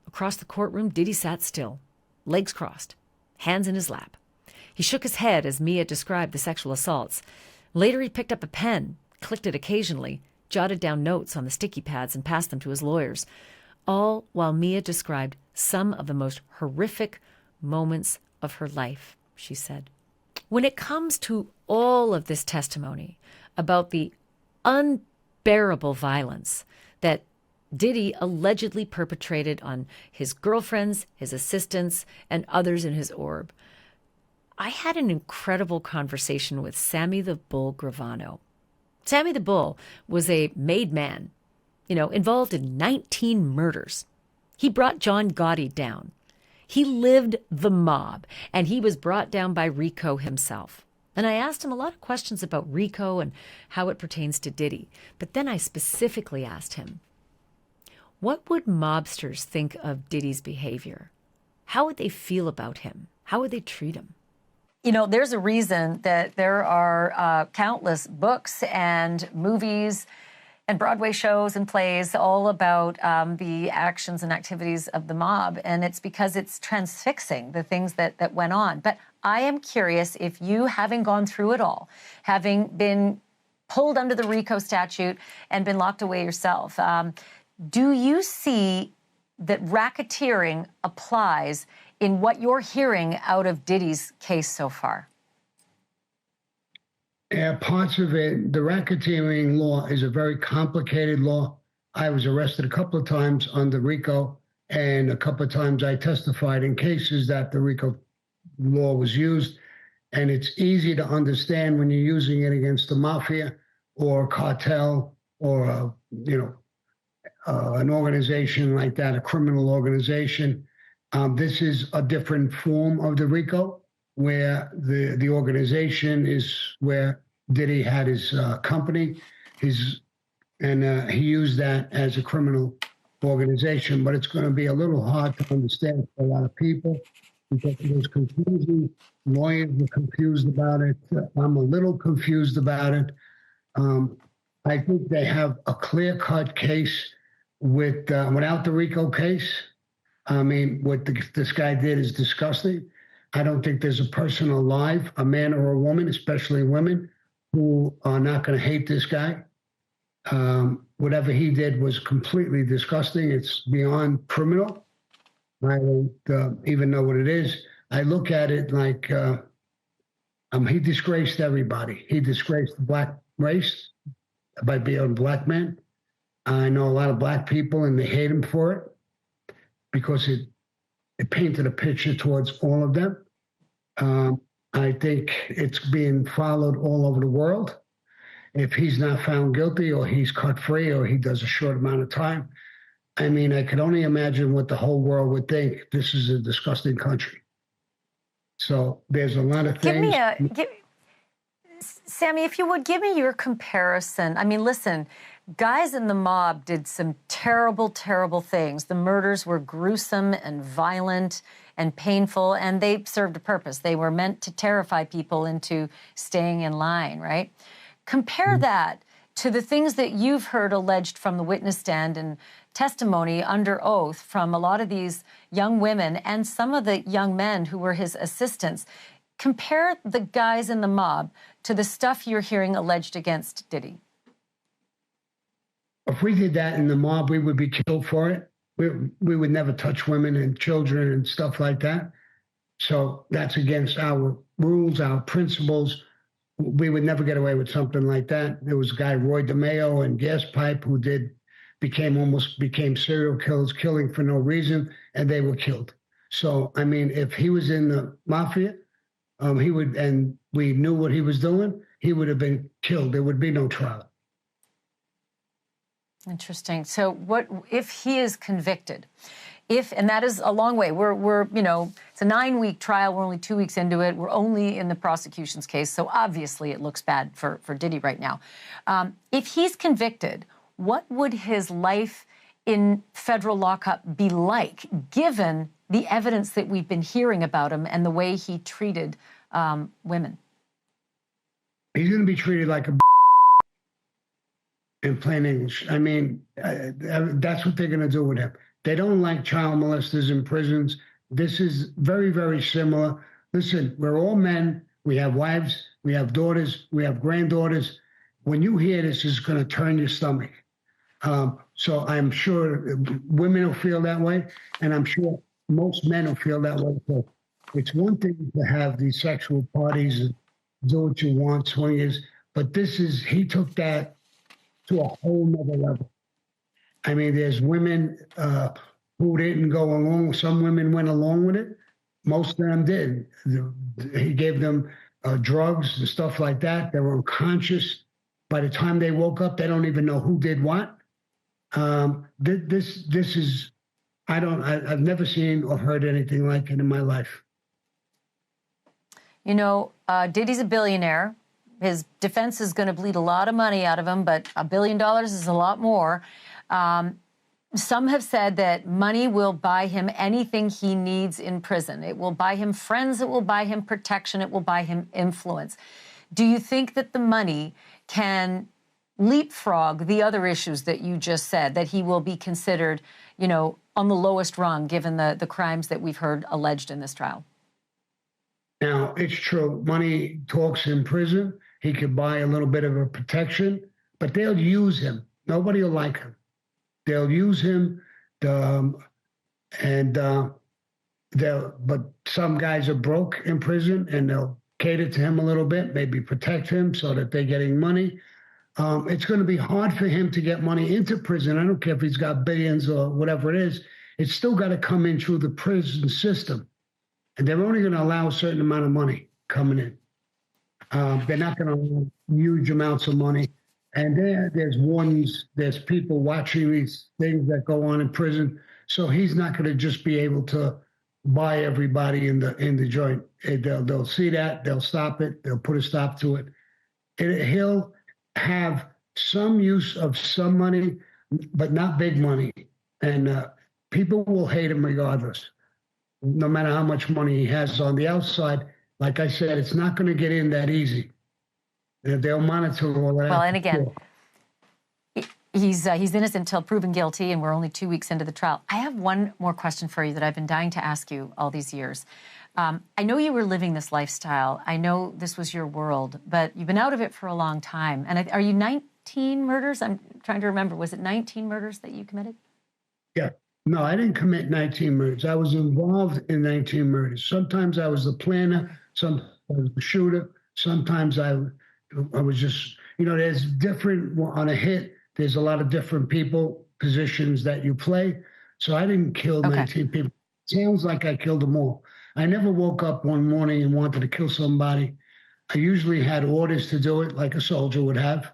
Across the courtroom, Diddy sat still, legs crossed, hands in his lap. He shook his head as Mia described the sexual assaults. Later, he picked up a pen, clicked it occasionally, jotted down notes on the sticky pads and passed them to his lawyers, all while Mia described some of the most horrific moments of her life, she said. When it comes to all of this testimony about the unbearable violence that Diddy allegedly perpetrated on his girlfriends, his assistants, and others in his orb, I had an incredible conversation with Sammy the Bull Gravano. Sammy the Bull was a made man, involved in 19 murders. He brought John Gotti down. He lived the mob, and he was brought down by RICO himself. And I asked him a lot of questions about RICO and how it pertains to Diddy. But then I specifically asked him, what would mobsters think of Diddy's behavior? How would they feel about him? How would they treat him? There's a reason that there are countless books and movies and Broadway shows and plays all about the actions and activities of the mob. And it's because it's transfixing the things that went on. But I am curious if you, having gone through it all, having been pulled under the RICO statute and been locked away yourself, do you see that racketeering applies in what you're hearing out of Diddy's case so far? Yeah, parts of it. The racketeering law is a very complicated law. I was arrested a couple of times under RICO, and a couple of times I testified in cases that the RICO law was used. And it's easy to understand when you're using it against the mafia or cartel or, an organization like that, a criminal organization. This is a different form of the RICO, where the organization is where Diddy had his company, he used that as a criminal organization. But it's going to be a little hard to understand for a lot of people because it was confusing. Lawyers were confused about it. I'm a little confused about it. I think they have a clear-cut case without the RICO case. I mean, what this guy did is disgusting. I don't think there's a person alive, a man or a woman, especially women, who are not going to hate this guy. Whatever he did was completely disgusting. It's beyond criminal. I don't even know what it is. I look at it like he disgraced everybody. He disgraced the black race by being a black man. I know a lot of black people, and they hate him for it because it painted a picture towards all of them. I think it's being followed all over the world. If he's not found guilty or he's cut free or he does a short amount of time, I mean, I could only imagine what the whole world would think. This is a disgusting country. So there's a lot of things. Sammy, if you would, give me your comparison. I mean, listen, guys in the mob did some terrible, terrible things. The murders were gruesome and violent and painful, and they served a purpose. They were meant to terrify people into staying in line, right? Compare that to the things that you've heard alleged from the witness stand and testimony under oath from a lot of these young women and some of the young men who were his assistants. Compare the guys in the mob to the stuff you're hearing alleged against Diddy. If we did that in the mob, we would be killed for it. We would never touch women and children and stuff like that. So that's against our rules, our principles. We would never get away with something like that. There was a guy, Roy DeMeo and Gas Pipe, who became serial killers, killing for no reason, and they were killed. So, I mean, if he was in the mafia, he would, and we knew what he was doing, he would have been killed. There would be no trial. Interesting. So what if he is convicted? And that is a long way. We're it's a 9-week trial. We're only 2 weeks into it. We're only in the prosecution's case. So obviously it looks bad for Diddy right now. If he's convicted, what would his life in federal lockup be like, given the evidence that we've been hearing about him and the way he treated women? He's going to be treated like a in plain English. I mean, that's what they're going to do with him. They don't like child molesters in prisons. This is very, very similar. Listen, we're all men. We have wives. We have daughters. We have granddaughters. When you hear this, it's going to turn your stomach. So I'm sure women will feel that way, and I'm sure most men will feel that way. So it's one thing to have these sexual parties and do what you want, swingers, but he took that to a whole nother level. I mean, there's women who didn't go along. Some women went along with it. Most of them did. He gave them drugs and stuff like that. They were unconscious. By the time they woke up, they don't even know who did what. This is, I've never seen or heard anything like it in my life. You know, Diddy's a billionaire. His defense is going to bleed a lot of money out of him, but $1 billion is a lot more. Some have said that money will buy him anything he needs in prison. It will buy him friends. It will buy him protection. It will buy him influence. Do you think that the money can leapfrog the other issues that you just said, that he will be considered, on the lowest rung, given the crimes that we've heard alleged in this trial? Now, it's true. Money talks in prison. He could buy a little bit of a protection, but they'll use him. Nobody will like him. They'll use him, but some guys are broke in prison, and they'll cater to him a little bit, maybe protect him so that they're getting money. It's going to be hard for him to get money into prison. I don't care if he's got billions or whatever it is. It's still got to come in through the prison system. And they're only going to allow a certain amount of money coming in. They're not going to allow huge amounts of money. And there's wardens, there's people watching these things that go on in prison. So he's not going to just be able to buy everybody in the joint. They'll see that, they'll stop it, they'll put a stop to it. He'll have some use of some money, but not big money. And people will hate him regardless, no matter how much money he has on the outside. Like I said, it's not going to get in that easy. They'll monitor all that. Well, and again, he's innocent until proven guilty, and we're only 2 weeks into the trial. I have one more question for you that I've been dying to ask you all these years. I know you were living this lifestyle. I know this was your world, but you've been out of it for a long time. And are you 19 murders? I'm trying to remember. Was it 19 murders that you committed? Yeah. No, I didn't commit 19 murders. I was involved in 19 murders. Sometimes I was the planner. Sometimes I was the shooter. Sometimes I was just, there's different, on a hit, there's a lot of different people, positions that you play. So I didn't kill 19 people. It sounds like I killed them all. I never woke up one morning and wanted to kill somebody. I usually had orders to do it like a soldier would have.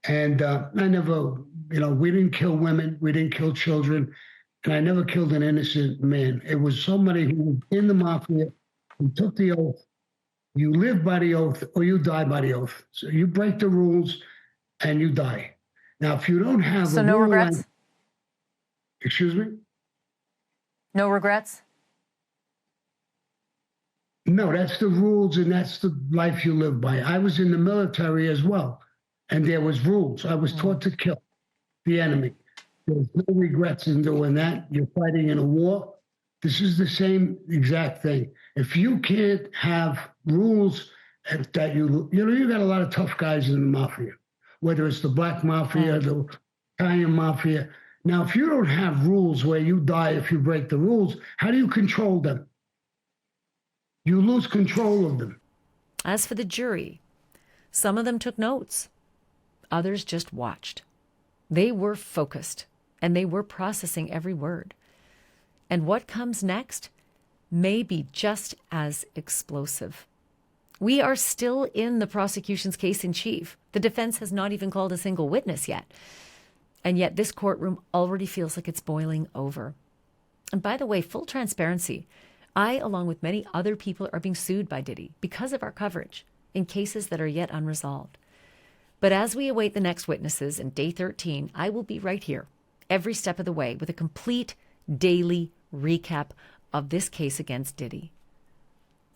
And I never, we didn't kill women. We didn't kill children. And I never killed an innocent man. It was somebody who was in the mafia, who took the oath. You live by the oath or you die by the oath. So you break the rules and you die. Now, if you don't have so no regrets? Excuse me? No regrets? No, that's the rules and that's the life you live by. I was in the military as well, and there was rules. I was taught to kill the enemy. There's no regrets in doing that. You're fighting in a war. This is the same exact thing. If you can't have rules that you got a lot of tough guys in the mafia, whether it's the black mafia, the Italian mafia. Now, if you don't have rules where you die if you break the rules, how do you control them? You lose control of them. As for the jury, some of them took notes. Others just watched. They were focused, and they were processing every word. And what comes next may be just as explosive. We are still in the prosecution's case in chief. The defense has not even called a single witness yet. And yet this courtroom already feels like it's boiling over. And by the way, full transparency, I, along with many other people, are being sued by Diddy because of our coverage in cases that are yet unresolved. But as we await the next witnesses in day 13, I will be right here every step of the way with a complete daily recap of this case against Diddy.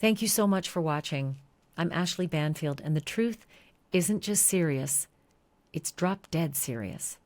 Thank you so much for watching. I'm Ashleigh Banfield, and the truth isn't just serious, it's drop dead serious.